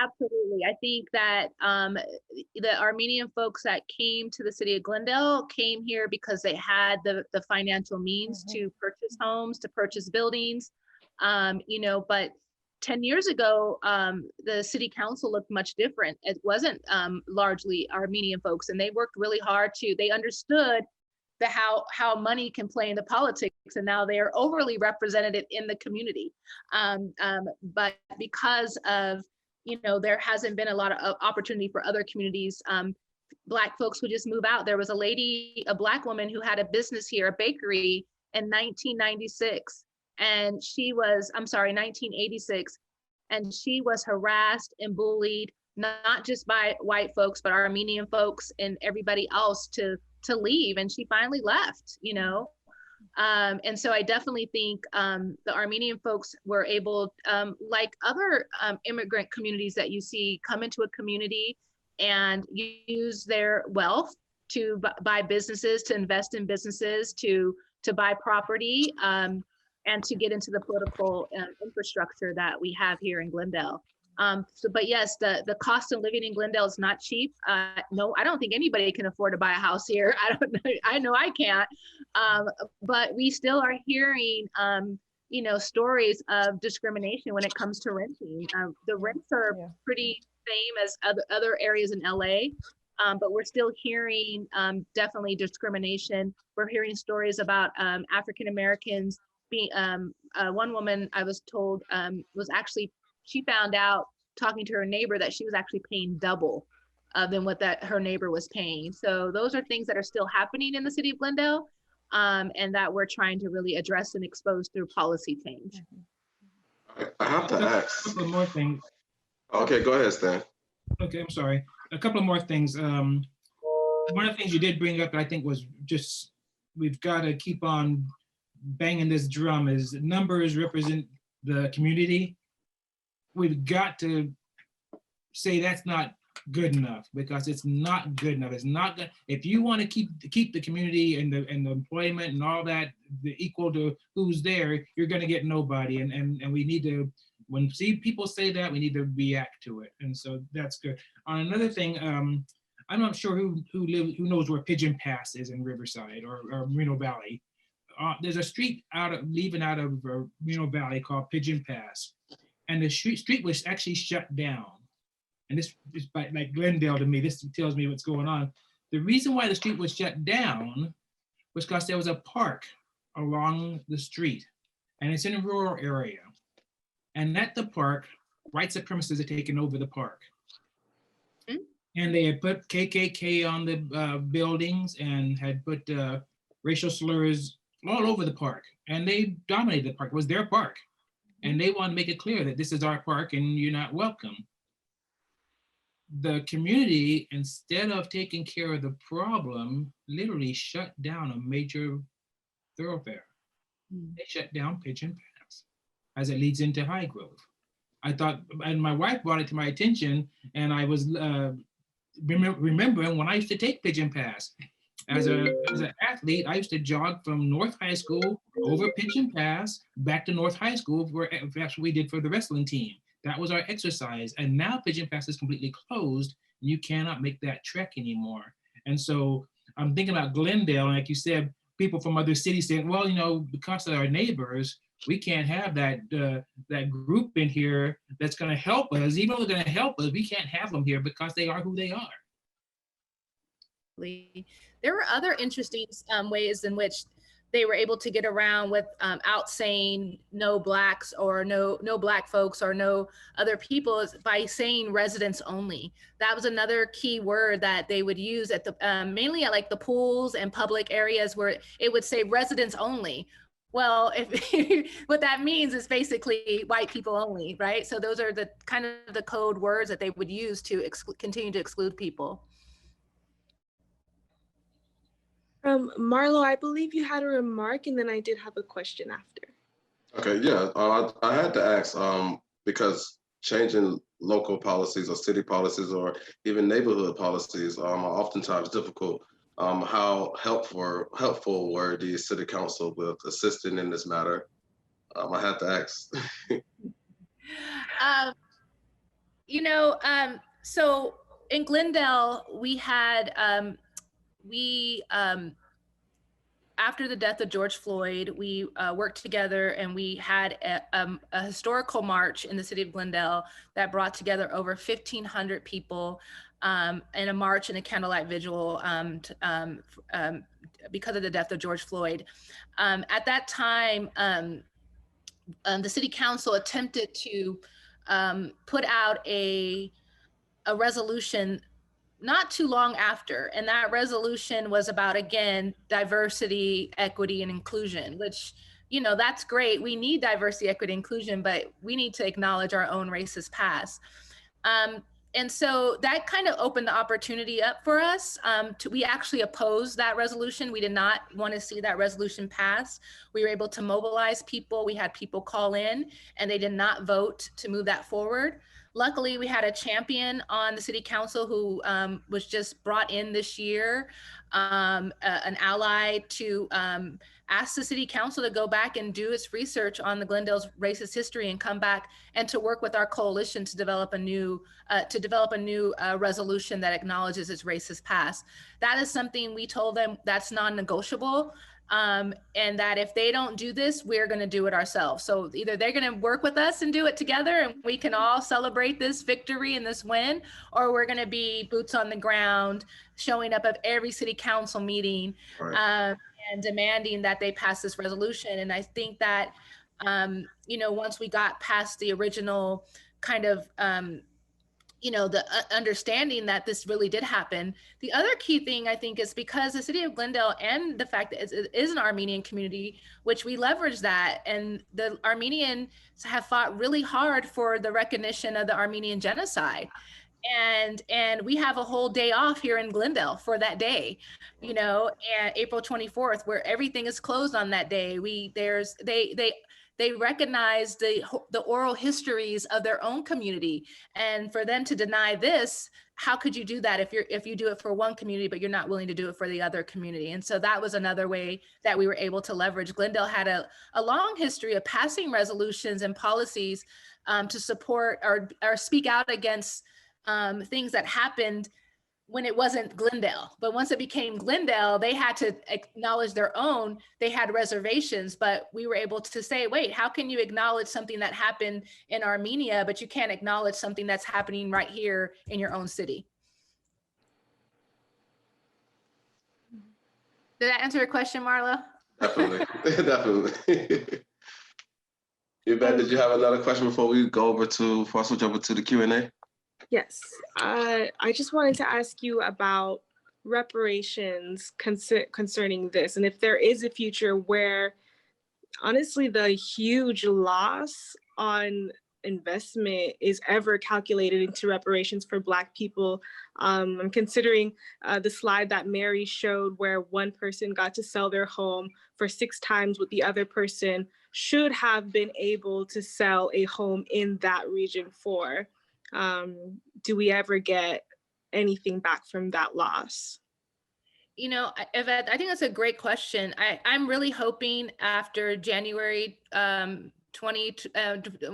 Absolutely. I think that the Armenian folks that came to the city of Glendale came here because they had the financial means to purchase homes, to purchase buildings, but 10 years ago, the city council looked much different. It wasn't largely Armenian folks, and they worked really hard they understood how money can play into politics, and now they are overly represented in the community. But because of, there hasn't been a lot of opportunity for other communities, Black folks would just move out. There was a Black woman who had a business here, a bakery, in 1996. And she was, 1986, and she was harassed and bullied, not just by white folks, but Armenian folks and everybody else to leave. And she finally left, and so I definitely think the Armenian folks were able, like other immigrant communities that you see, come into a community and use their wealth to buy businesses, to invest in businesses, to buy property, and to get into the political infrastructure that we have here in Glendale. But yes, the cost of living in Glendale is not cheap. No, I don't think anybody can afford to buy a house here. I know I can't. But we still are hearing, stories of discrimination when it comes to renting. The rents are pretty same as other areas in LA, but we're still hearing definitely discrimination. We're hearing stories about African Americans being, one woman I was told she found out talking to her neighbor that she was actually paying double than what her neighbor was paying. So those are things that are still happening in the city of Glendale, and that we're trying to really address and expose through policy change. I have to ask. A couple more things. Okay, go ahead, Stan. Okay, I'm sorry. A couple of more things. One of the things you did bring up that I think was just, we've got to keep on banging this drum, is numbers represent the community. We've got to say that's not good enough, because it's not good enough. It's not good. If you want to keep the community and the employment and all that equal to who's there, you're going to get nobody. And we need to, when people say that, we need to react to it. And so that's good. On another thing, I'm not sure who knows where Pigeon Pass is in Riverside or Moreno Valley. There's a street leaving out of Moreno Valley called Pigeon Pass, and the street was actually shut down. And this is like Glendale to me. This tells me what's going on. The reason why the street was shut down was because there was a park along the street, and it's in a rural area. And at the park, white supremacists had taken over the park. And they had put KKK on the buildings and had put racial slurs all over the park. And they dominated the park. It was their park. And they wanted to make it clear that this is our park and you're not welcome. The community, instead of taking care of the problem, literally shut down a major thoroughfare. They shut down Pigeon Pass as it leads into High Grove. I thought, and my wife brought it to my attention, and I was remembering when I used to take Pigeon Pass. As an athlete, I used to jog from North High School over Pigeon Pass back to North High School, where that's what we did for the wrestling team. That was our exercise. And now Pigeon Pass is completely closed, and you cannot make that trek anymore. And so I'm thinking about Glendale, and like you said, people from other cities saying, well, you know, because of our neighbors, we can't have that that group in here that's going to help us. Even though they're going to help us, we can't have them here because they are who they are. There were other interesting ways in which they were able to get around without saying no blacks or no black folks or no other people, is by saying residents only. That was another key word that they would use at the mainly at like the pools and public areas where it would say residents only. Well, if what that means is basically white people only, right? So those are the kind of the code words that they would use to continue to exclude people. Marlo, I believe you had a remark, and then I did have a question after. Okay, yeah, I had to ask, because changing local policies or city policies or even neighborhood policies are oftentimes difficult. How helpful were the city council with assisting in this matter? I had to ask. So in Glendale, we had, after the death of George Floyd, we worked together and we had a historical march in the city of Glendale that brought together over 1,500 people in a march and a candlelight vigil because of the death of George Floyd. At that time, the city council attempted to put out a resolution not too long after, and that resolution was about, again, diversity, equity, and inclusion, which, you know, that's great. We need diversity, equity, inclusion, but we need to acknowledge our own racist past. And so that kind of opened the opportunity up for us. We actually opposed that resolution. We did not want to see that resolution pass. We were able to mobilize people. We had people call in, and they did not vote to move that forward. Luckily, we had a champion on the city council who was just brought in this year, an ally to ask the city council to go back and do its research on the Glendale's racist history and come back and to work with our coalition to develop a new resolution that acknowledges its racist past. That is something we told them that's non-negotiable. And that if they don't do this, we're going to do it ourselves. So either they're going to work with us and do it together and we can all celebrate this victory and this win, or we're going to be boots on the ground, showing up at every city council meeting, right, and demanding that they pass this resolution. And I think that, once we got past the original kind of, the understanding that this really did happen. The other key thing, I think, is because the city of Glendale and the fact that it is an Armenian community, which we leverage that, and the Armenians have fought really hard for the recognition of the Armenian genocide. And we have a whole day off here in Glendale for that day, and April 24th, where everything is closed on that day. They recognize the oral histories of their own community, and for them to deny this, how could you do that if you do it for one community but you're not willing to do it for the other community? And so that was another way that we were able to leverage. Glendale had a long history of passing resolutions and policies to support or speak out against things that happened when it wasn't Glendale. But once it became Glendale, they had to acknowledge their own. They had reservations, but we were able to say, wait, how can you acknowledge something that happened in Armenia, but you can't acknowledge something that's happening right here in your own city? Did that answer your question, Marla? Definitely, definitely. Yvette, did you have another question before we switch over to the Q&A? Yes, I just wanted to ask you about reparations concerning this, and if there is a future where, honestly, the huge loss on investment is ever calculated into reparations for Black people. I'm considering the slide that Mary showed where one person got to sell their home for 6 times what the other person should have been able to sell a home in that region for. Do we ever get anything back from that loss? You know, Yvette, I think that's a great question. I'm really hoping after January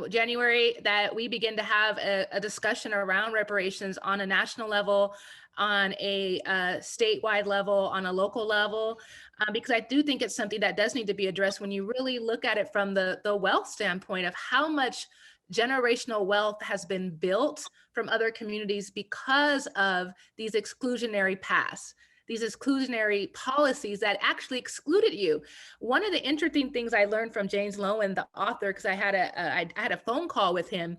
January that we begin to have a discussion around reparations on a national level, on a statewide level, on a local level, because I do think it's something that does need to be addressed when you really look at it from the wealth standpoint of how much generational wealth has been built from other communities because of these exclusionary past, these exclusionary policies that actually excluded you. One of the interesting things I learned from James Lowen, the author, because I had a phone call with him,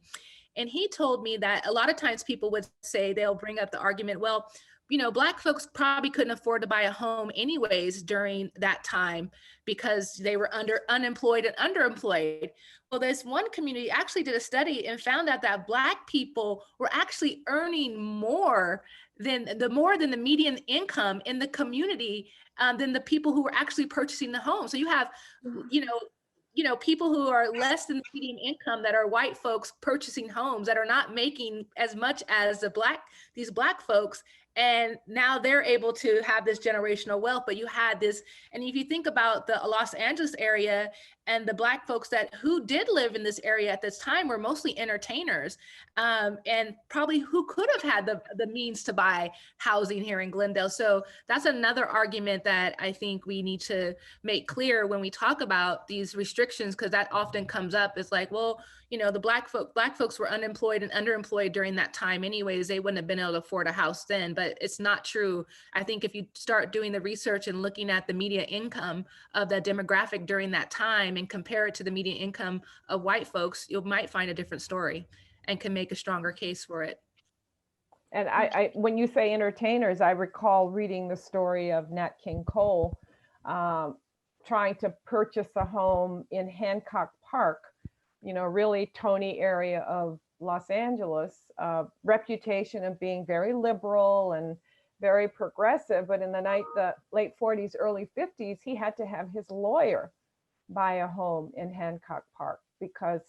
and he told me that a lot of times people would say, they'll bring up the argument, well, you know, Black folks probably couldn't afford to buy a home anyways during that time because they were unemployed and underemployed. Well, this one community actually did a study and found out that Black people were actually earning more than the median income in the community than the people who were actually purchasing the home. So you have, you know, people who are less than the median income that are white folks purchasing homes that are not making as much as these Black folks. And now they're able to have this generational wealth, but you had this, and if you think about the Los Angeles area and the Black folks who did live in this area at this time were mostly entertainers, and probably who could have had the means to buy housing here in Glendale. So that's another argument that I think we need to make clear when we talk about these restrictions, because that often comes up. It's like, well, you know, the Black folks were unemployed and underemployed during that time anyways. They wouldn't have been able to afford a house then, but it's not true. I think if you start doing the research and looking at the median income of that demographic during that time and compare it to the median income of white folks, you might find a different story and can make a stronger case for it. And I when you say entertainers, I recall reading the story of Nat King Cole trying to purchase a home in Hancock Park, you know, really Tony area of Los Angeles, reputation of being very liberal and very progressive. But in the late 40s, early 50s, he had to have his lawyer buy a home in Hancock Park because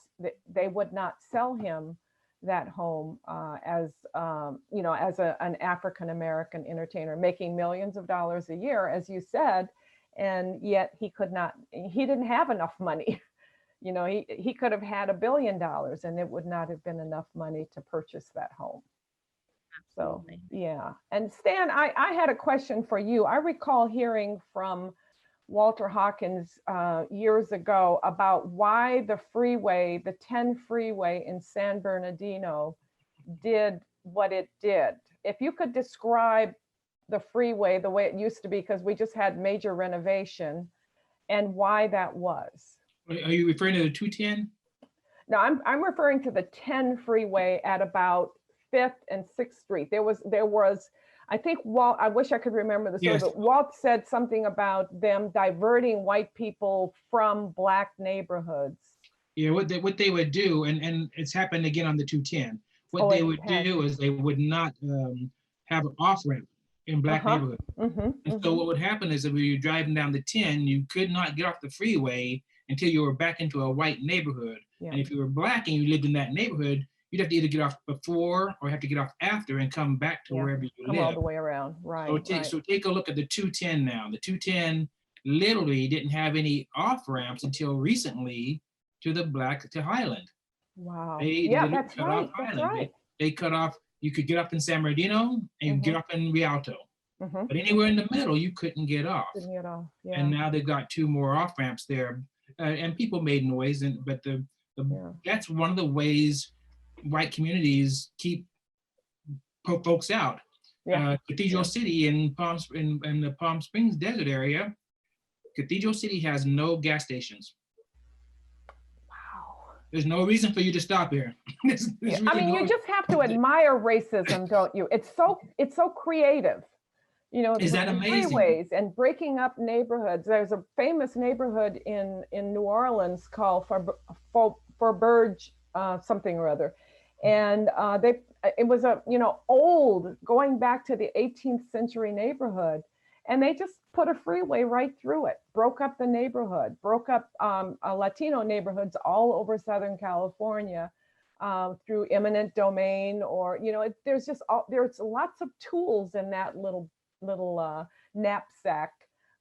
they would not sell him that home as an African-American entertainer making millions of dollars a year, as you said, and yet he didn't have enough money. You know, he could have had $1 billion and it would not have been enough money to purchase that home. Absolutely. So, yeah. And Stan, I had a question for you. I recall hearing from Walter Hawkins years ago about why the 10 freeway in San Bernardino did what it did. If you could describe the freeway the way it used to be, because we just had major renovation, and why that was. Are you referring to the 210? No, I'm referring to the 10 freeway at about 5th and 6th Street. There was, I think Walt, I wish I could remember the story, but Walt said something about them diverting white people from Black neighborhoods. Yeah, what they would do, and it's happened again on the 210. What they would do is they would not have an off-ramp in Black neighborhoods. And so what would happen is that when you're driving down the 10, you could not get off the freeway until you were back into a white neighborhood. And if you were Black and you lived in that neighborhood, you'd have to either get off before or have to get off after and come back to wherever you live. All the way around, right. So take a look at the 210 now. The 210 literally didn't have any off ramps until recently to Highland. Wow. That's right. They cut off, you could get up in San Bernardino and you could get up in Rialto. But anywhere in the middle, you couldn't get off. And now they've got 2 more off ramps there. And people made noise, but that's one of the ways white communities keep folks out. Cathedral City in the Palm Springs desert area, Cathedral City has no gas stations. Wow. There's no reason for you to stop here. Really I mean, you just have to admire racism, don't you? It's so creative. You know, is that amazing? Freeways and breaking up neighborhoods. There's a famous neighborhood in New Orleans called Faubourg something or other. And it was a, old, going back to the 18th century neighborhood. And they just put a freeway right through it, broke up the neighborhood, broke up Latino neighborhoods all over Southern California through eminent domain, or, there's lots of tools in that little knapsack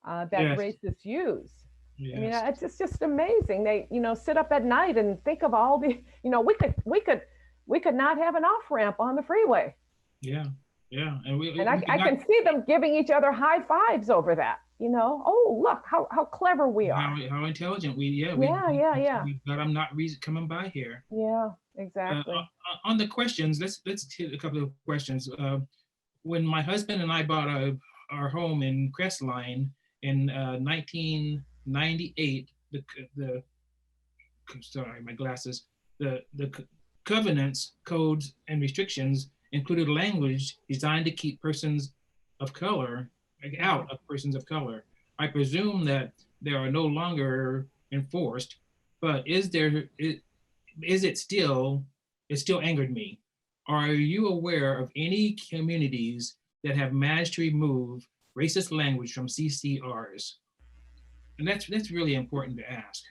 that Yes. racists use. Yes. I mean, it's just amazing. They, sit up at night and think of all the, we could not have an off ramp on the freeway. Yeah. Yeah. And I can see them giving each other high fives over that. Oh, look how clever we are. How intelligent Yeah. We've got them not coming by here. Yeah, exactly. On the questions, let's hit a couple of questions. When my husband and I bought our home in Crestline in 1998, sorry, my glasses. The covenants, codes, and restrictions included language designed to keep persons of color out of persons of color. I presume that they are no longer enforced, but it still angered me. Are you aware of any communities that have managed to remove racist language from CCRs? And that's really important to ask.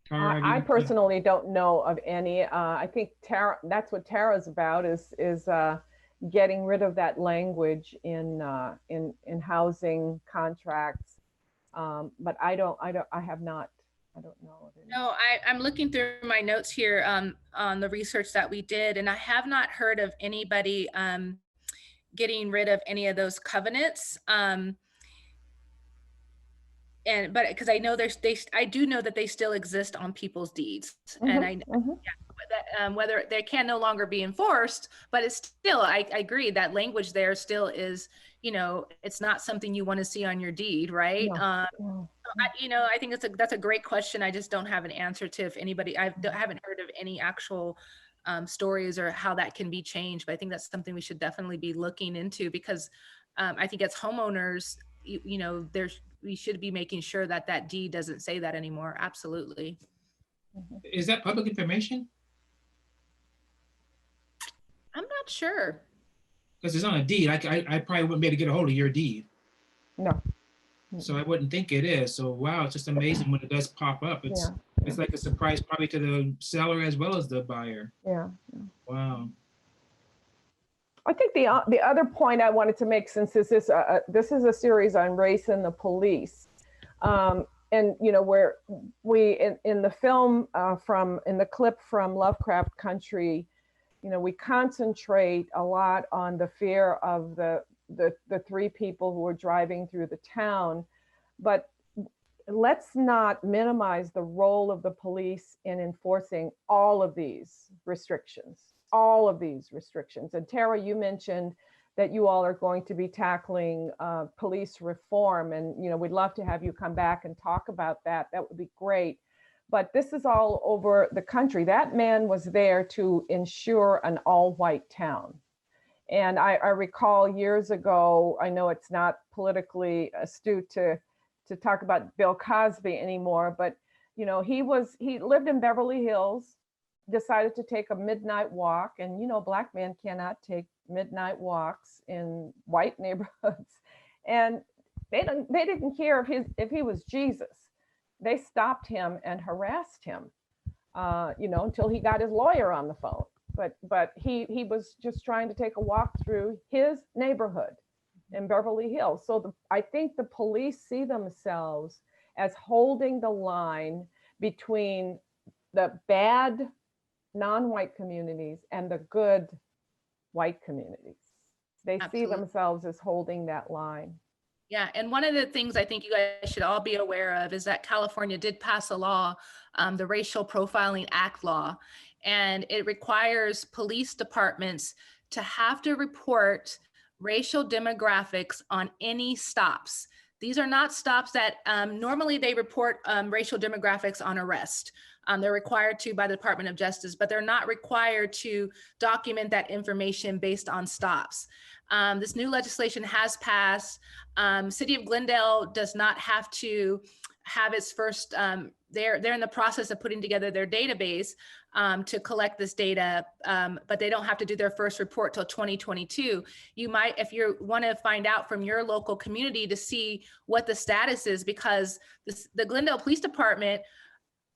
Tara, I personally don't know of any. I think Tara, that's what Tara's about, is getting rid of that language in housing contracts. But I don't know. No, I'm looking through my notes here on the research that we did, and I have not heard of anybody getting rid of any of those covenants. But because I know I do know that they still exist on people's deeds, and I know that whether they can no longer be enforced, but it's still, I agree that language there still is, it's not something you want to see on your deed, right? No. I think that's a great question. I just don't have an answer to if anybody, I haven't heard of any actual stories or how that can be changed, but I think that's something we should definitely be looking into, because I think as homeowners, we should be making sure that deed doesn't say that anymore. Absolutely. Is that public information? I'm not sure. Because it's on a deed. I probably wouldn't be able to get a hold of your deed. No. So I wouldn't think it is. So wow, it's just amazing when it does pop up. It's like a surprise probably to the seller as well as the buyer. Yeah. Wow. I think the other point I wanted to make, since this is a series on race and the police, and where we in the film in the clip from Lovecraft Country, we concentrate a lot on the fear of the three people who were driving through the town, but let's not minimize the role of the police in enforcing all of these restrictions. And Tara, you mentioned that you all are going to be tackling police reform, and we'd love to have you come back and talk about that. That would be great. But this is all over the country. That man was there to ensure an all-white town. And I recall years ago, I know it's not politically astute to talk about Bill Cosby anymore, but he lived in Beverly Hills, decided to take a midnight walk, and black men cannot take midnight walks in white neighborhoods, and they didn't care if he was Jesus. They stopped him and harassed him, until he got his lawyer on the phone. But he was just trying to take a walk through his neighborhood in Beverly Hills. So I think the police see themselves as holding the line between the bad non-white communities and the good white communities. They Absolutely. See themselves as holding that line. Yeah, and one of the things I think you guys should all be aware of is that California did pass a law, the Racial Profiling Act law, and it requires police departments to have to report racial demographics on any stops. These are not stops that normally they report racial demographics on arrest. They're required to by the Department of Justice, but they're not required to document that information based on stops. This new legislation has passed. City of Glendale does not have to have its first, they're in the process of putting together their database to collect this data, but they don't have to do their first report till 2022. You might, if you want to find out from your local community to see what the status is, because the Glendale Police Department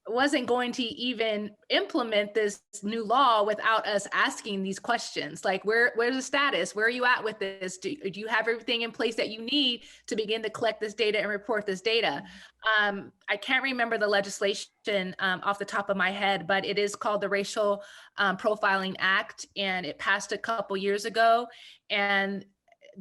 wasn't going to even implement this new law without us asking these questions. Like, where's the status? Where are you at with this? Do you have everything in place that you need to begin to collect this data and report this data? I can't remember the legislation off the top of my head, but it is called the Racial Profiling Act, and it passed a couple years ago. And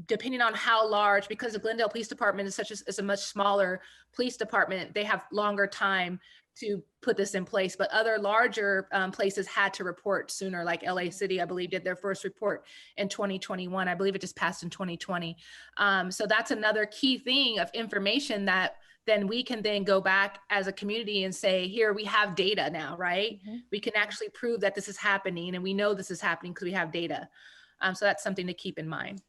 depending on how large, because the Glendale Police Department is a much smaller police department, they have longer time to put this in place, but other larger places had to report sooner, like LA City, I believe, did their first report in 2021. I believe it just passed in 2020. So that's another key thing of information that then we can then go back as a community and say, here, we have data now, right? Mm-hmm. We can actually prove that this is happening, and we know this is happening because we have data. So that's something to keep in mind.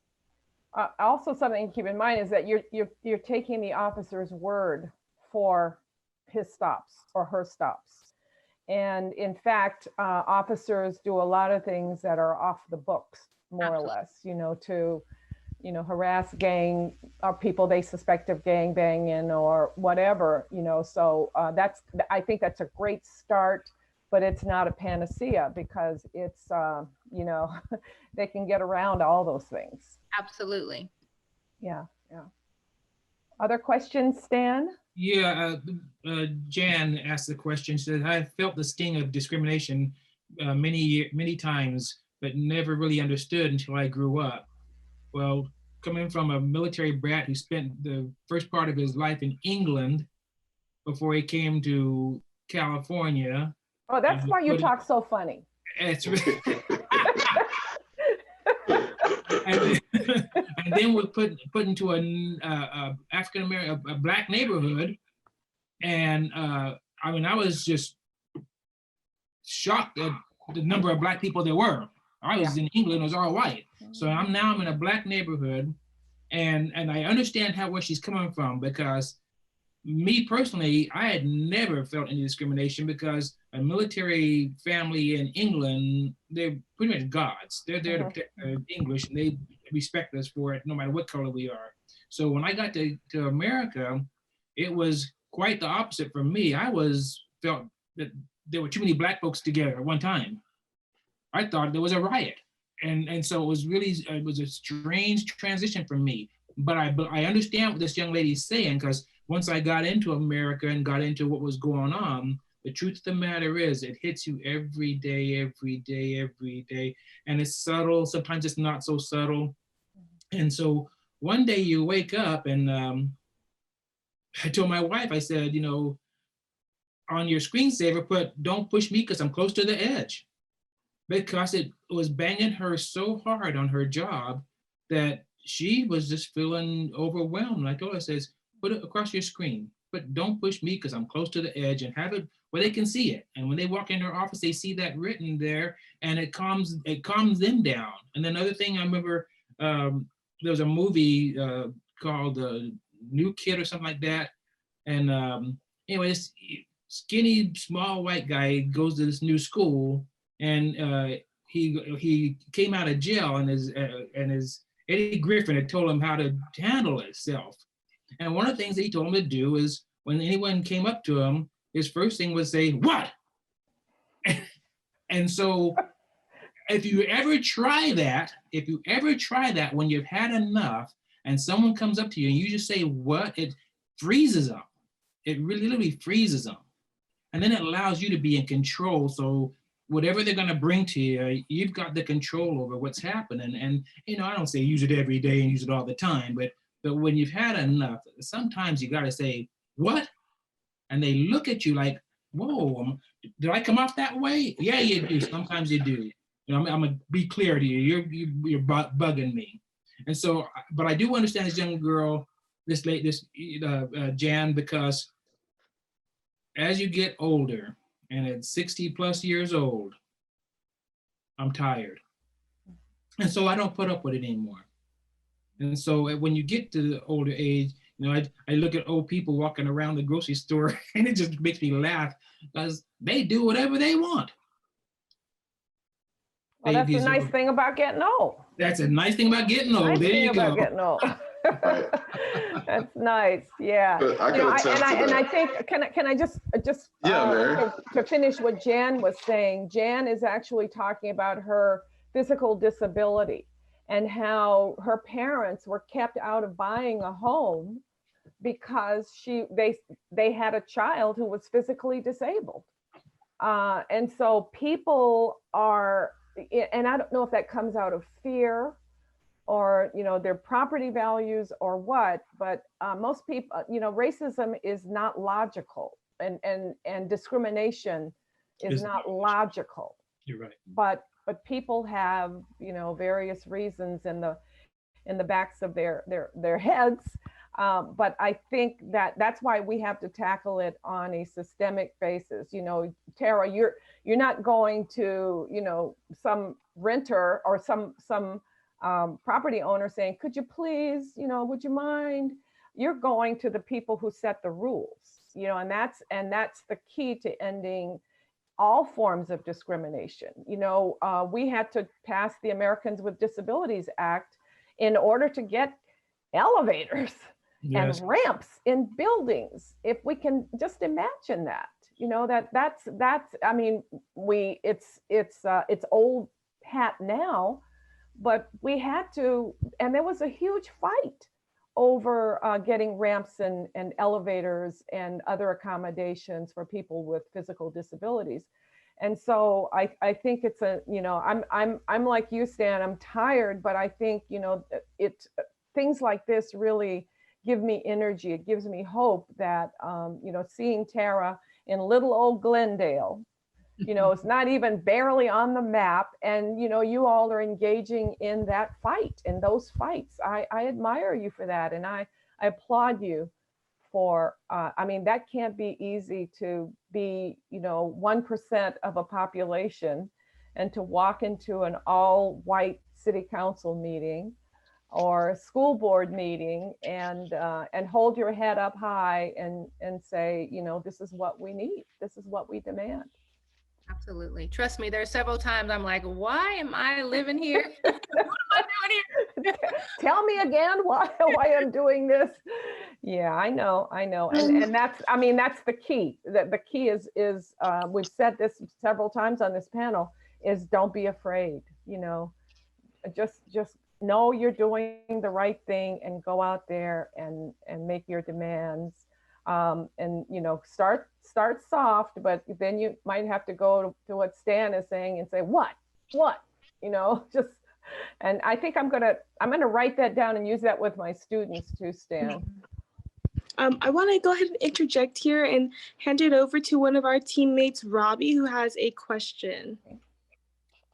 Also, something to keep in mind is that you're taking the officer's word for his stops or her stops. And in fact, officers do a lot of things that are off the books, more or less, to, harass gang or people they suspect of gang banging or whatever, so I think that's a great start, but it's not a panacea, because it's, they can get around all those things. Absolutely. Yeah. Other questions, Stan? Yeah, Jan asked the question. She said, I felt the sting of discrimination many times, but never really understood until I grew up. Well, coming from a military brat who spent the first part of his life in England before he came to California. Oh, that's why you talk so funny. It's and then we're put into a African American, a black neighborhood, and I was just shocked at the number of black people there were. I was in England; it was all white. So I'm in a black neighborhood, and I understand where she's coming from, because me personally, I had never felt any discrimination, because a military family in England, they're pretty much gods. They're there to protect English, and they respect us for it, no matter what color we are. So when I got to America, it was quite the opposite for me. I felt that there were too many black folks together at one time. I thought there was a riot. And so it was a strange transition for me. But I understand what this young lady is saying, because once I got into America and got into what was going on, the truth of the matter is it hits you every day. And it's subtle, sometimes it's not so subtle. And so one day you wake up, and I told my wife, I said, on your screensaver, put, don't push me because I'm close to the edge. Because it was banging her so hard on her job that she was just feeling overwhelmed. I told her, I says, put it across your screen, but don't push me because I'm close to the edge, and have it where they can see it. And when they walk in her office, they see that written there, and it calms them down. And then another thing, I remember there was a movie called New Kid or something like that. And anyway, this skinny, small white guy goes to this new school, and he came out of jail, and his Eddie Griffin had told him how to handle himself. And one of the things that he told him to do is, when anyone came up to him, his first thing was say, "What?" And so if you ever try that, when you've had enough and someone comes up to you and you just say, "What?" it freezes them. It really literally freezes them. And then it allows you to be in control. So whatever they're going to bring to you, you've got the control over what's happening. And, I don't say use it every day and use it all the time, but when you've had enough, sometimes you got to say, "What?" And they look at you like, "Whoa, did I come off that way?" Yeah, you do. Sometimes you do. I'm going to be clear to you. You're bugging me. And so, but I do understand this young girl, Jan, because as you get older, and at 60 plus years old, I'm tired. And so I don't put up with it anymore. And so when you get to the older age, I look at old people walking around the grocery store and it just makes me laugh because they do whatever they want. Well, that's the nice thing about getting old. That's a nice thing about getting old. Nice there thing you about go. getting old. That's nice. Yeah. I think can I just to finish what Jan was saying. Jan is actually talking about her physical disability and how her parents were kept out of buying a home because they had a child who was physically disabled. And so people are, and I don't know if that comes out of fear or, their property values or what, but most people, racism is not logical and discrimination is not logical. You're right. But people have, various reasons in the backs of their heads. But I think that's why we have to tackle it on a systemic basis. Tara, you're not going to, some renter or some property owner saying, could you please, would you mind? You're going to the people who set the rules, and that's the key to ending all forms of discrimination. We had to pass the Americans with Disabilities Act in order to get elevators. Yes. And ramps in buildings. If we can just imagine that, that's I mean, it's old hat now, but we had to, and there was a huge fight over getting ramps and elevators and other accommodations for people with physical disabilities. And so I think it's I'm like you, Stan, I'm tired, but I think, things like this really give me energy. It gives me hope that, seeing Tara in little old Glendale, it's not even barely on the map. And, you all are engaging in that fight, in those fights. I admire you for that. And I applaud you for, that can't be easy to be, 1% of a population and to walk into an all white city council meeting or a school board meeting and hold your head up high and say, this is what we need. This is what we demand. Absolutely. Trust me, there are several times I'm like, why am I living here? What am I doing here? Tell me again why I'm doing this. Yeah, I know. And that's the key. The key is we've said this several times on this panel, is don't be afraid, just know you're doing the right thing and go out there and make your demands. And start soft, but then you might have to go to what Stan is saying and say, what, and I think I'm gonna write that down and use that with my students too, Stan. I want to go ahead and interject here and hand it over to one of our teammates, Robbie, who has a question.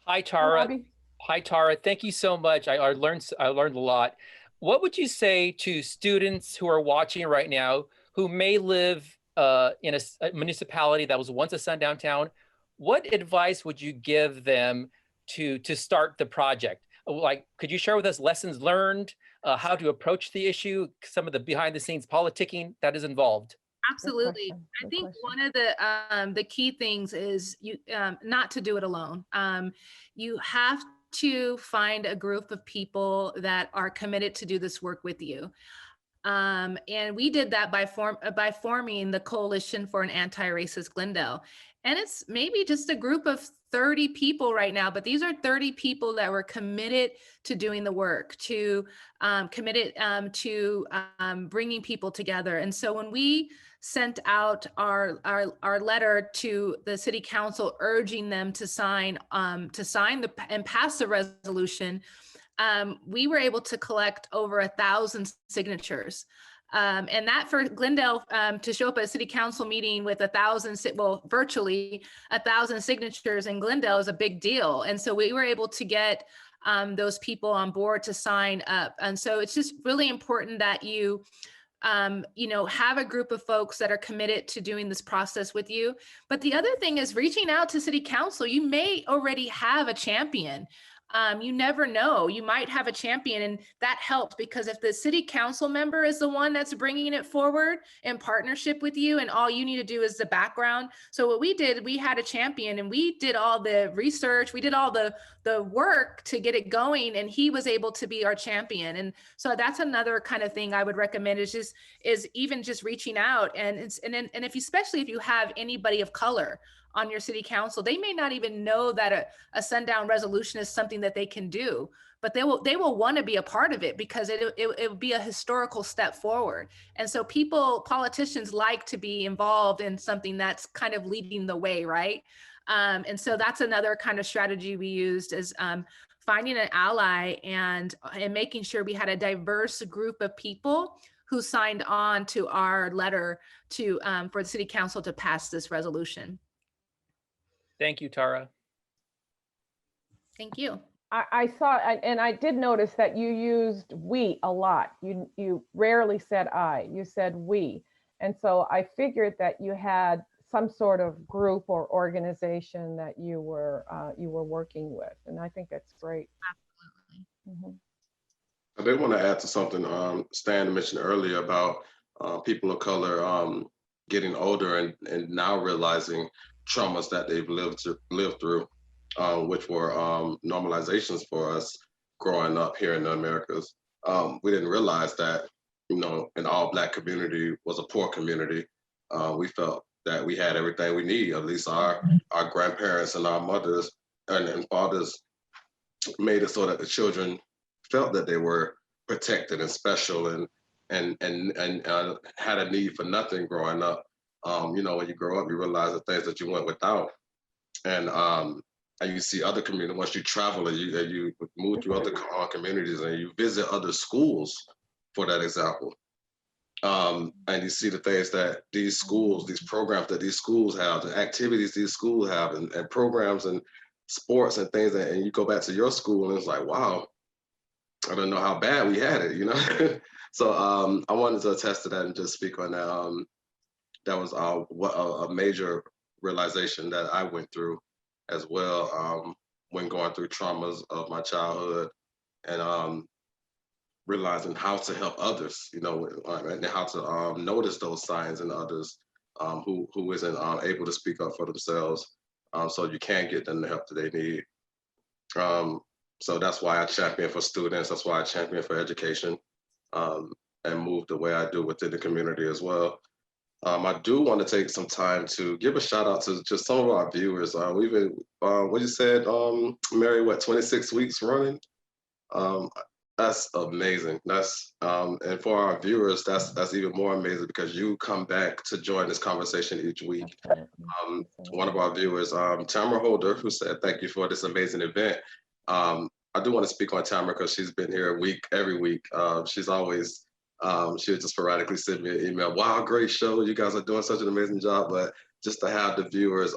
Hi, Tara. Robbie. Hi, Tara. Thank you so much. I learned a lot. What would you say to students who are watching right now who may live in a municipality that was once a sundown town? What advice would you give them to start the project? Like, could you share with us lessons learned, how to approach the issue, some of the behind the scenes politicking that is involved? Absolutely. I think one of the key things is you not to do it alone. You have to find a group of people that are committed to do this work with you. And we did that by forming the Coalition for an Anti-Racist Glendale. And it's maybe just a group of 30 people right now, but these are 30 people that were committed to doing the work, committed to bringing people together. And so when we sent out our letter to the city council urging them to sign and pass the resolution, we were able to collect over 1,000 signatures. And that for Glendale to show up at a city council meeting with virtually 1,000 signatures in Glendale is a big deal. And so we were able to get those people on board to sign up. And so it's just really important that you have a group of folks that are committed to doing this process with you. But the other thing is reaching out to city council. You may already have a champion. you never know, you might have a champion, and that helps because if the city council member is the one that's bringing it forward in partnership with you, and all you need to do is the background. So what we did, we had a champion and we did all the research, we did all the work to get it going, and he was able to be our champion. And so that's another kind of thing I would recommend is even just reaching out, and if you, especially if you have anybody of color on your city council, they may not even know that a Sundown Resolution is something that they can do, but they will want to be a part of it because it will be a historical step forward. And so politicians like to be involved in something that's kind of leading the way, right? And so that's another kind of strategy we used, is finding an ally and making sure we had a diverse group of people who signed on to our letter to for the city council to pass this resolution. Thank you, Tara. Thank you. I saw, and I did notice that you used we a lot. You rarely said I, you said we. And so I figured that you had some sort of group or organization that you were working with. And I think that's great. Absolutely. I did want to add to something Stan mentioned earlier about people of color getting older and now realizing traumas that they've lived through, which were normalizations for us growing up here in the Americas. We didn't realize that, an all Black community was a poor community. We felt that we had everything we need. At least our grandparents and our mothers and fathers made it so that the children felt that they were protected and special and had a need for nothing growing up. When you grow up, you realize the things that you went without. And you see other communities, once you travel and you move to other communities and you visit other schools, for that example. And you see the things that these schools, these programs that these schools have, the activities these schools have, and programs and sports and things, and you go back to your school and it's like, wow, I don't know how bad we had it, So I wanted to attest to that and just speak on that. That was a major realization that I went through as well when going through traumas of my childhood, and realizing how to help others, and how to notice those signs in others who isn't able to speak up for themselves, so you can get them the help that they need. So that's why I champion for students. That's why I champion for education, and move the way I do within the community as well. I do want to take some time to give a shout out to just some of our viewers. We've been, what you said, Mary, 26 weeks running? That's amazing. That's and for our viewers, that's even more amazing because you come back to join this conversation each week. One of our viewers, Tamara Holder, who said, "Thank you for this amazing event." I do want to speak on Tamara because she's been here every week. She's always she would just sporadically send me an email. Wow, great show! You guys are doing such an amazing job. But just to have the viewers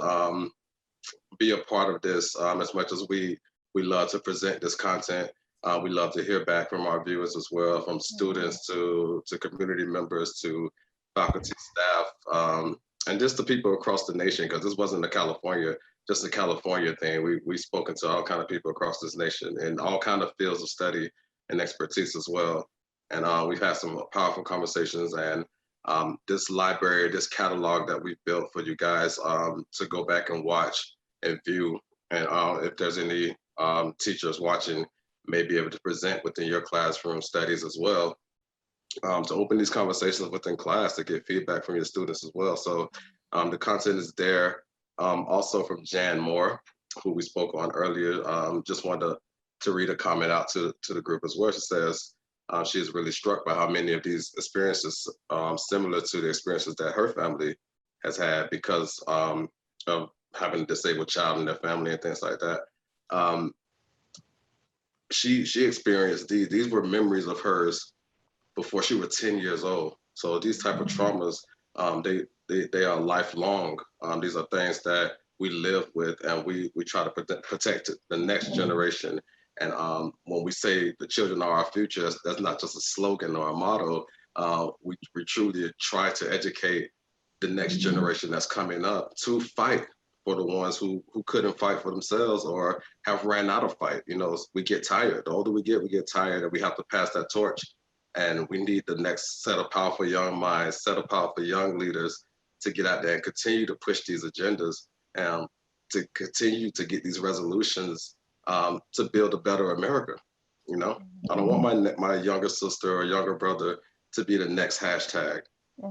be a part of this, as much as we love to present this content. We love to hear back from our viewers as well, from students to community members to faculty, staff, and just the people across the nation, because this wasn't a California thing. We've spoken to all kind of people across this nation in all kind of fields of study and expertise as well. And we've had some powerful conversations, and this library, this catalog that we've built for you guys to go back and watch and view. And if there's any teachers watching, may be able to present within your classroom studies as well, to open these conversations within class to get feedback from your students as well. So the content is there. Also from Jan Moore, who we spoke on earlier, just wanted to read a comment out to the group as well. She says she is really struck by how many of these experiences similar to the experiences that her family has had because of having a disabled child in their family and things like that. She experienced these were memories of hers before she was 10 years old. So these type of traumas, they are lifelong. These are things that we live with, and we try to protect the next generation. And when we say the children are our future, that's not just a slogan or a motto. We truly try to educate the next generation that's coming up to fight for the ones who couldn't fight for themselves or have ran out of fight. You know, we get tired. The older we get tired, and we have to pass that torch. And we need the next set of powerful young minds, set of powerful young leaders to get out there and continue to push these agendas and to continue to get these resolutions to build a better America. You know, I don't want my younger sister or younger brother to be the next hashtag.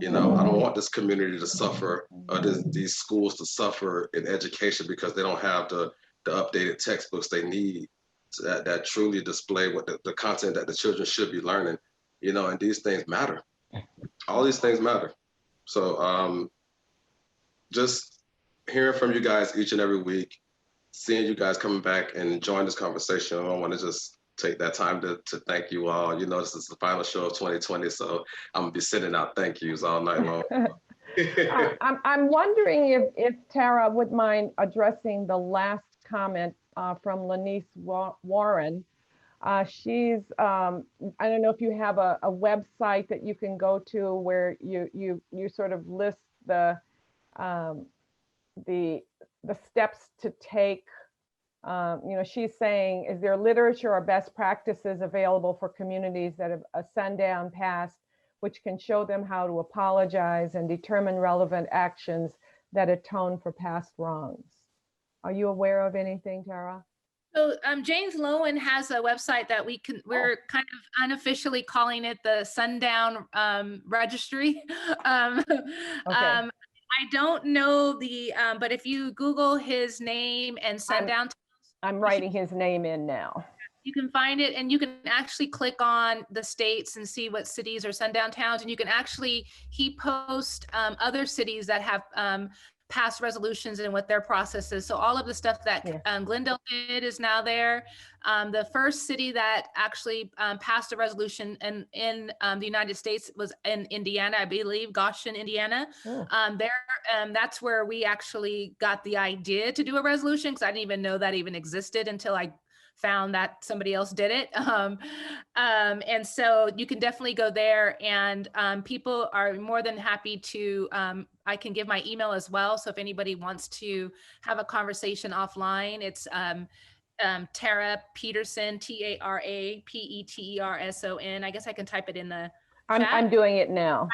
You know, I don't want this community to suffer or these schools to suffer in education because they don't have the updated textbooks they need that truly display what the content that the children should be learning. You know, and these things matter. All these things matter. So just hearing from you guys each and every week, seeing you guys coming back and enjoying this conversation, I want to just take that time to thank you all. You know, this is the final show of 2020, so I'm gonna be sending out thank yous all night long. I'm wondering if Tara would mind addressing the last comment from Lanice Warren. She's, I don't know if you have a website that you can go to where you sort of list the steps to take. You know, she's saying, is there literature or best practices available for communities that have a sundown past, which can show them how to apologize and determine relevant actions that atone for past wrongs? Are you aware of anything, Tara? So James Lowen has a website that we're kind of unofficially calling it the Sundown Registry. Okay. I don't know but if you Google his name and Sundown Towns, I'm writing his name in now. you can find it, and you can actually click on the states and see what cities are sundown towns, and you can actually, he posts other cities that have passed resolutions and what their process is. So all of the stuff that Glendale did is now there. The first city that actually passed a resolution in the United States was in Indiana, I believe, Goshen, Indiana. That's where we actually got the idea to do a resolution, because I didn't even know that even existed until I found that somebody else did it. And so you can definitely go there, and people are more than happy to, I can give my email as well. So if anybody wants to have a conversation offline, it's Tara Peterson, Tara Peterson. I guess I can type it in the chat. I'm doing it now.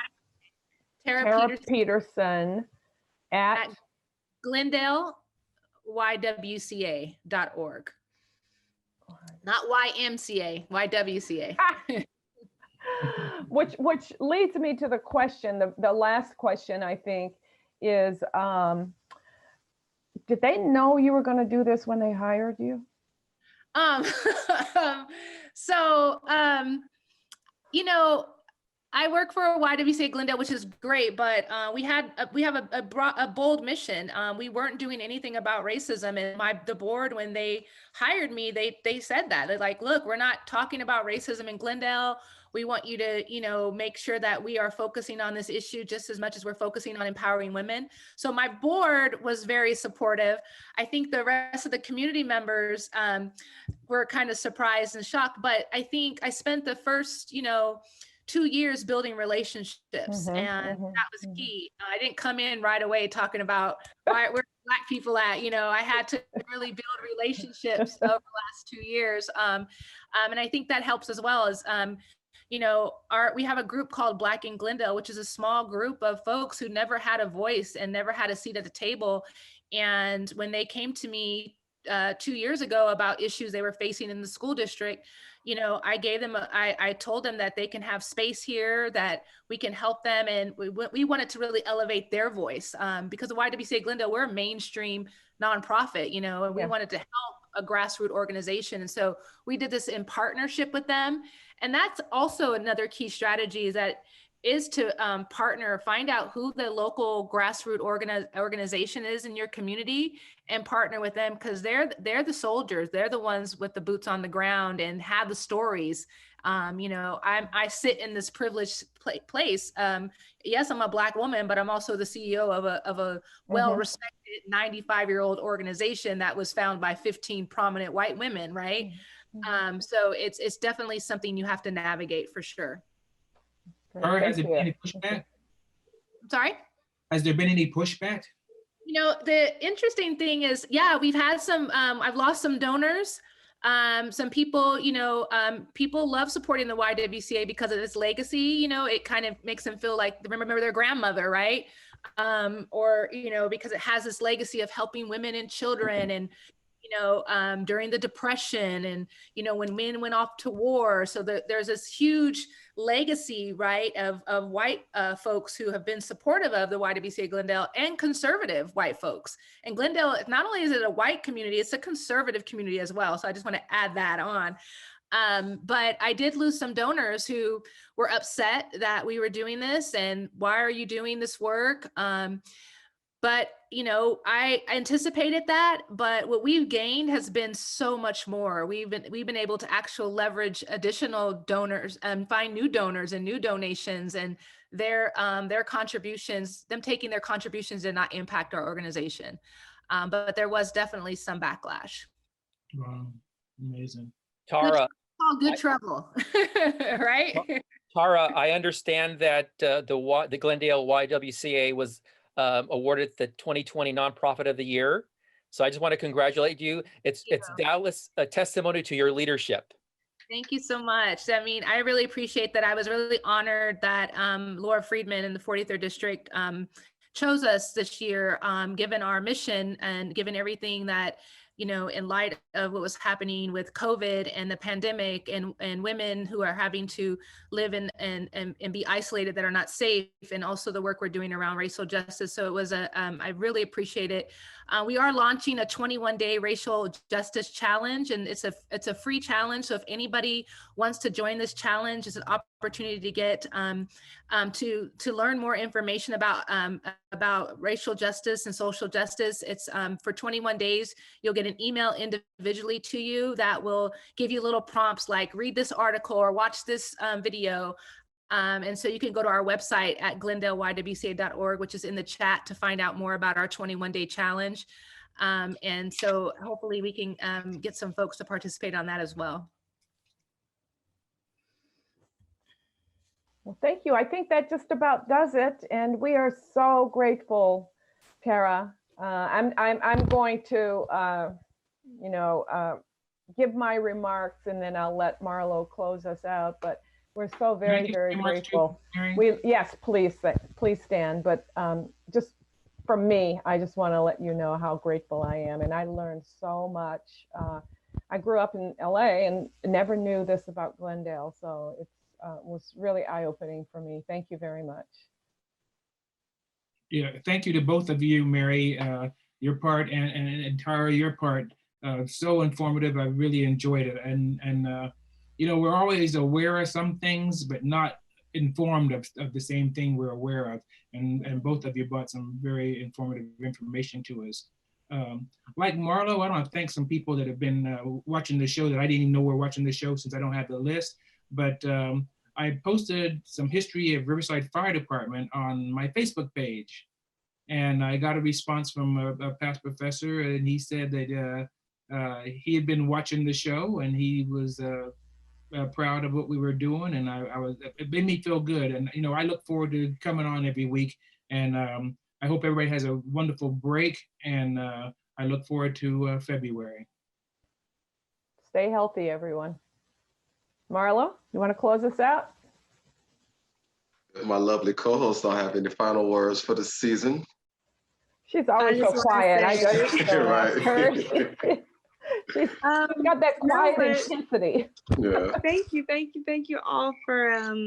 Tara Peterson at Glendale, YWCA.org. Not YMCA, YWCA. Which leads me to the question, the last question, I think, is, did they know you were going to do this when they hired you? You know, I work for YWCA Glendale, which is great, but we have a bold mission. We weren't doing anything about racism, and the board, when they hired me, they said that. They're like, look, we're not talking about racism in Glendale. We want you to, you know, make sure that we are focusing on this issue just as much as we're focusing on empowering women. So my board was very supportive. I think the rest of the community members were kind of surprised and shocked, but I think I spent the first, 2 years building relationships, and that was key. I didn't come in right away talking about where Black people at. I had to really build relationships over the last 2 years, and I think that helps as well. As we have a group called Black in Glendale, which is a small group of folks who never had a voice and never had a seat at the table. And when they came to me 2 years ago about issues they were facing in the school district, I gave them, I told them that they can have space here, that we can help them. And we wanted to really elevate their voice, because of YWCA Glendale, we're a mainstream nonprofit, and we wanted to help a grassroots organization. And so we did this in partnership with them. And that's also another key strategy, is to partner, find out who the local grassroots organization is in your community, and partner with them, because they're the soldiers. They're the ones with the boots on the ground and have the stories. I sit in this privileged place. Yes, I'm a Black woman, but I'm also the CEO of a well-respected 95-year-old organization that was founded by 15 prominent white women, right? So it's definitely something you have to navigate, for sure. Tara, has there been any pushback? Sorry? Has there been any pushback? You know, the interesting thing is, yeah, we've had some, I've lost some donors. Some people, people love supporting the YWCA because of its legacy. You know, it kind of makes them feel like they remember their grandmother, right? Or, because it has this legacy of helping women and children and, during the Depression and, when men went off to war. So there's this huge legacy, right, of white folks who have been supportive of the YWCA Glendale and conservative white folks. And Glendale, not only is it a white community, it's a conservative community as well. So I just want to add that on. But I did lose some donors who were upset that we were doing this and why are you doing this work? But, I anticipated that, but what we've gained has been so much more. We've been able to actually leverage additional donors and find new donors and new donations, and their contributions, them taking their contributions did not impact our organization. But there was definitely some backlash. Wow, amazing. Tara. Good trouble, right? Tara, I understand that the Glendale YWCA was awarded the 2020 Nonprofit of the Year. So I just want to congratulate you. It's doubtless a testimony to your leadership. Thank you so much. I mean, I really appreciate that. I was really honored that Laura Friedman in the 43rd District chose us this year, given our mission and given everything that, in light of what was happening with COVID and the pandemic and women who are having to live and be isolated that are not safe, and also the work we're doing around racial justice. So it was I really appreciate it. We are launching a 21-day racial justice challenge, and it's a free challenge. So if anybody wants to join this challenge, it's an opportunity to get to learn more information about racial justice and social justice. It's for 21 days. You'll get an email individually to you that will give you little prompts like read this article or watch this video. And so you can go to our website at glendaleywca.org, which is in the chat, to find out more about our 21-day challenge. And so hopefully we can get some folks to participate on that as well. Well, thank you. I think that just about does it. And we are so grateful, Tara. I'm going to, give my remarks and then I'll let Marlo close us out. But we're so very, very grateful. Yes, please stand. But just from me, I just want to let you know how grateful I am. And I learned so much. I grew up in LA and never knew this about Glendale. So it was really eye-opening for me. Thank you very much. Yeah, thank you to both of you, Mary, your part, and Tara, your part. So informative. I really enjoyed it. And we're always aware of some things, but not informed of the same thing we're aware of. And both of you brought some very informative information to us. Like Marlo, I want to thank some people that have been watching the show that I didn't even know were watching the show, since I don't have the list. But I posted some history of Riverside Fire Department on my Facebook page. And I got a response from a past professor, and he said that he had been watching the show and he was proud of what we were doing. And it made me feel good. And, I look forward to coming on every week. And I hope everybody has a wonderful break. And I look forward to February. Stay healthy, everyone. Marlo, you want to close us out? My lovely co-host don't have any final words for the season. She's always so quiet. I just heard. She's got that quiet intensity. Yeah. Thank you all for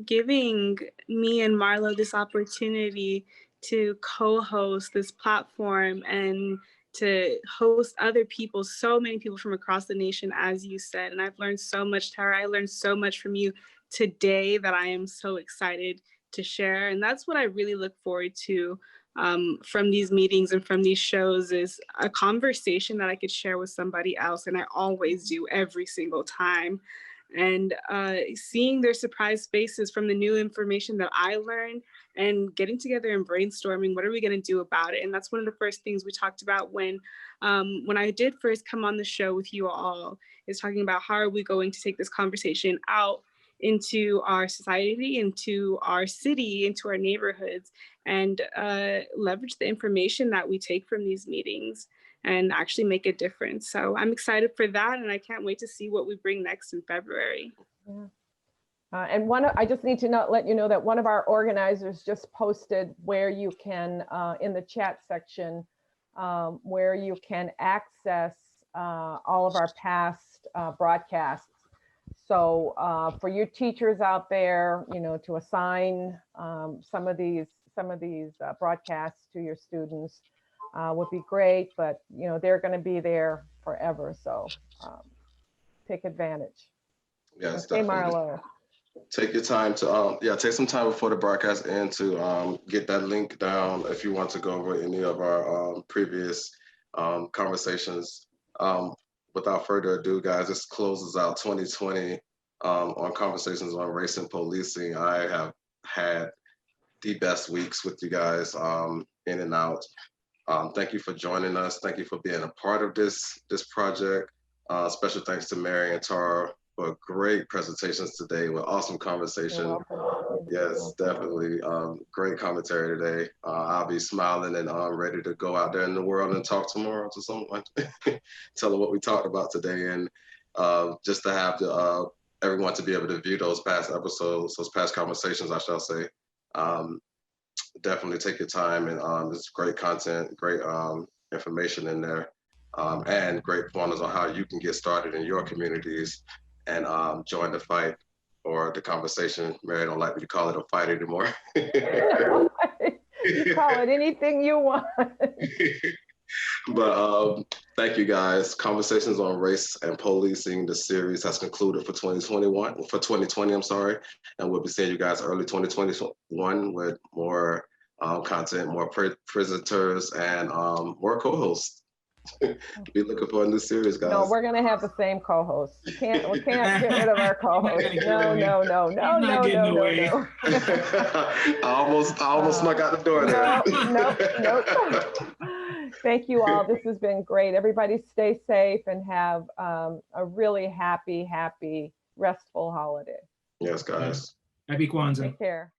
giving me and Marlo this opportunity to co-host this platform and to host other people, so many people from across the nation, as you said. And I've learned so much, Tara. I learned so much from you today that I am so excited to share. And that's what I really look forward to from these meetings and from these shows, is a conversation that I could share with somebody else. And I always do, every single time. And seeing their surprised faces from the new information that I learned, and getting together and brainstorming, what are we going to do about it? And that's one of the first things we talked about when I did first come on the show with you all, is talking about how are we going to take this conversation out into our society, into our city, into our neighborhoods, and leverage the information that we take from these meetings and actually make a difference. So I'm excited for that, and I can't wait to see what we bring next in February. Yeah. And I just need to let you know that one of our organizers just posted where you can, in the chat section, where you can access all of our past broadcasts. So for your teachers out there, to assign some of these broadcasts to your students would be great, but they're going to be there forever. So take advantage. Yes, Okay, definitely. Marlo. Take your time to take some time before the broadcast and to get that link down if you want to go over any of our previous conversations. Without further ado, guys, this closes out 2020 on conversations on race and policing. I have had the best weeks with you guys in and out. Thank you for joining us. Thank you for being a part of this project. Special thanks to Mary and Tara for great presentations today with awesome conversation. Yes, definitely. Great commentary today. I'll be smiling and ready to go out there in the world and talk tomorrow to someone, tell them what we talked about today. And just to have everyone to be able to view those past episodes, those past conversations, I shall say. Definitely take your time, and it's great content, great information in there, and great pointers on how you can get started in your communities and join the fight or the conversation. Mary don't like me to call it a fight anymore. You call it anything you want. But thank you guys. Conversations on Race and Policing, the series has concluded for 2020, I'm sorry. And we'll be seeing you guys early 2021 with more content, more presenters, and more co-hosts. Be looking for a new series, guys. No, we're gonna have the same co-host. We can't get rid of our co-host. No. I almost snuck out the door there. Nope. Thank you all. This has been great. Everybody stay safe and have a really happy, restful holiday. Yes, guys. Happy Kwanzaa. Take care.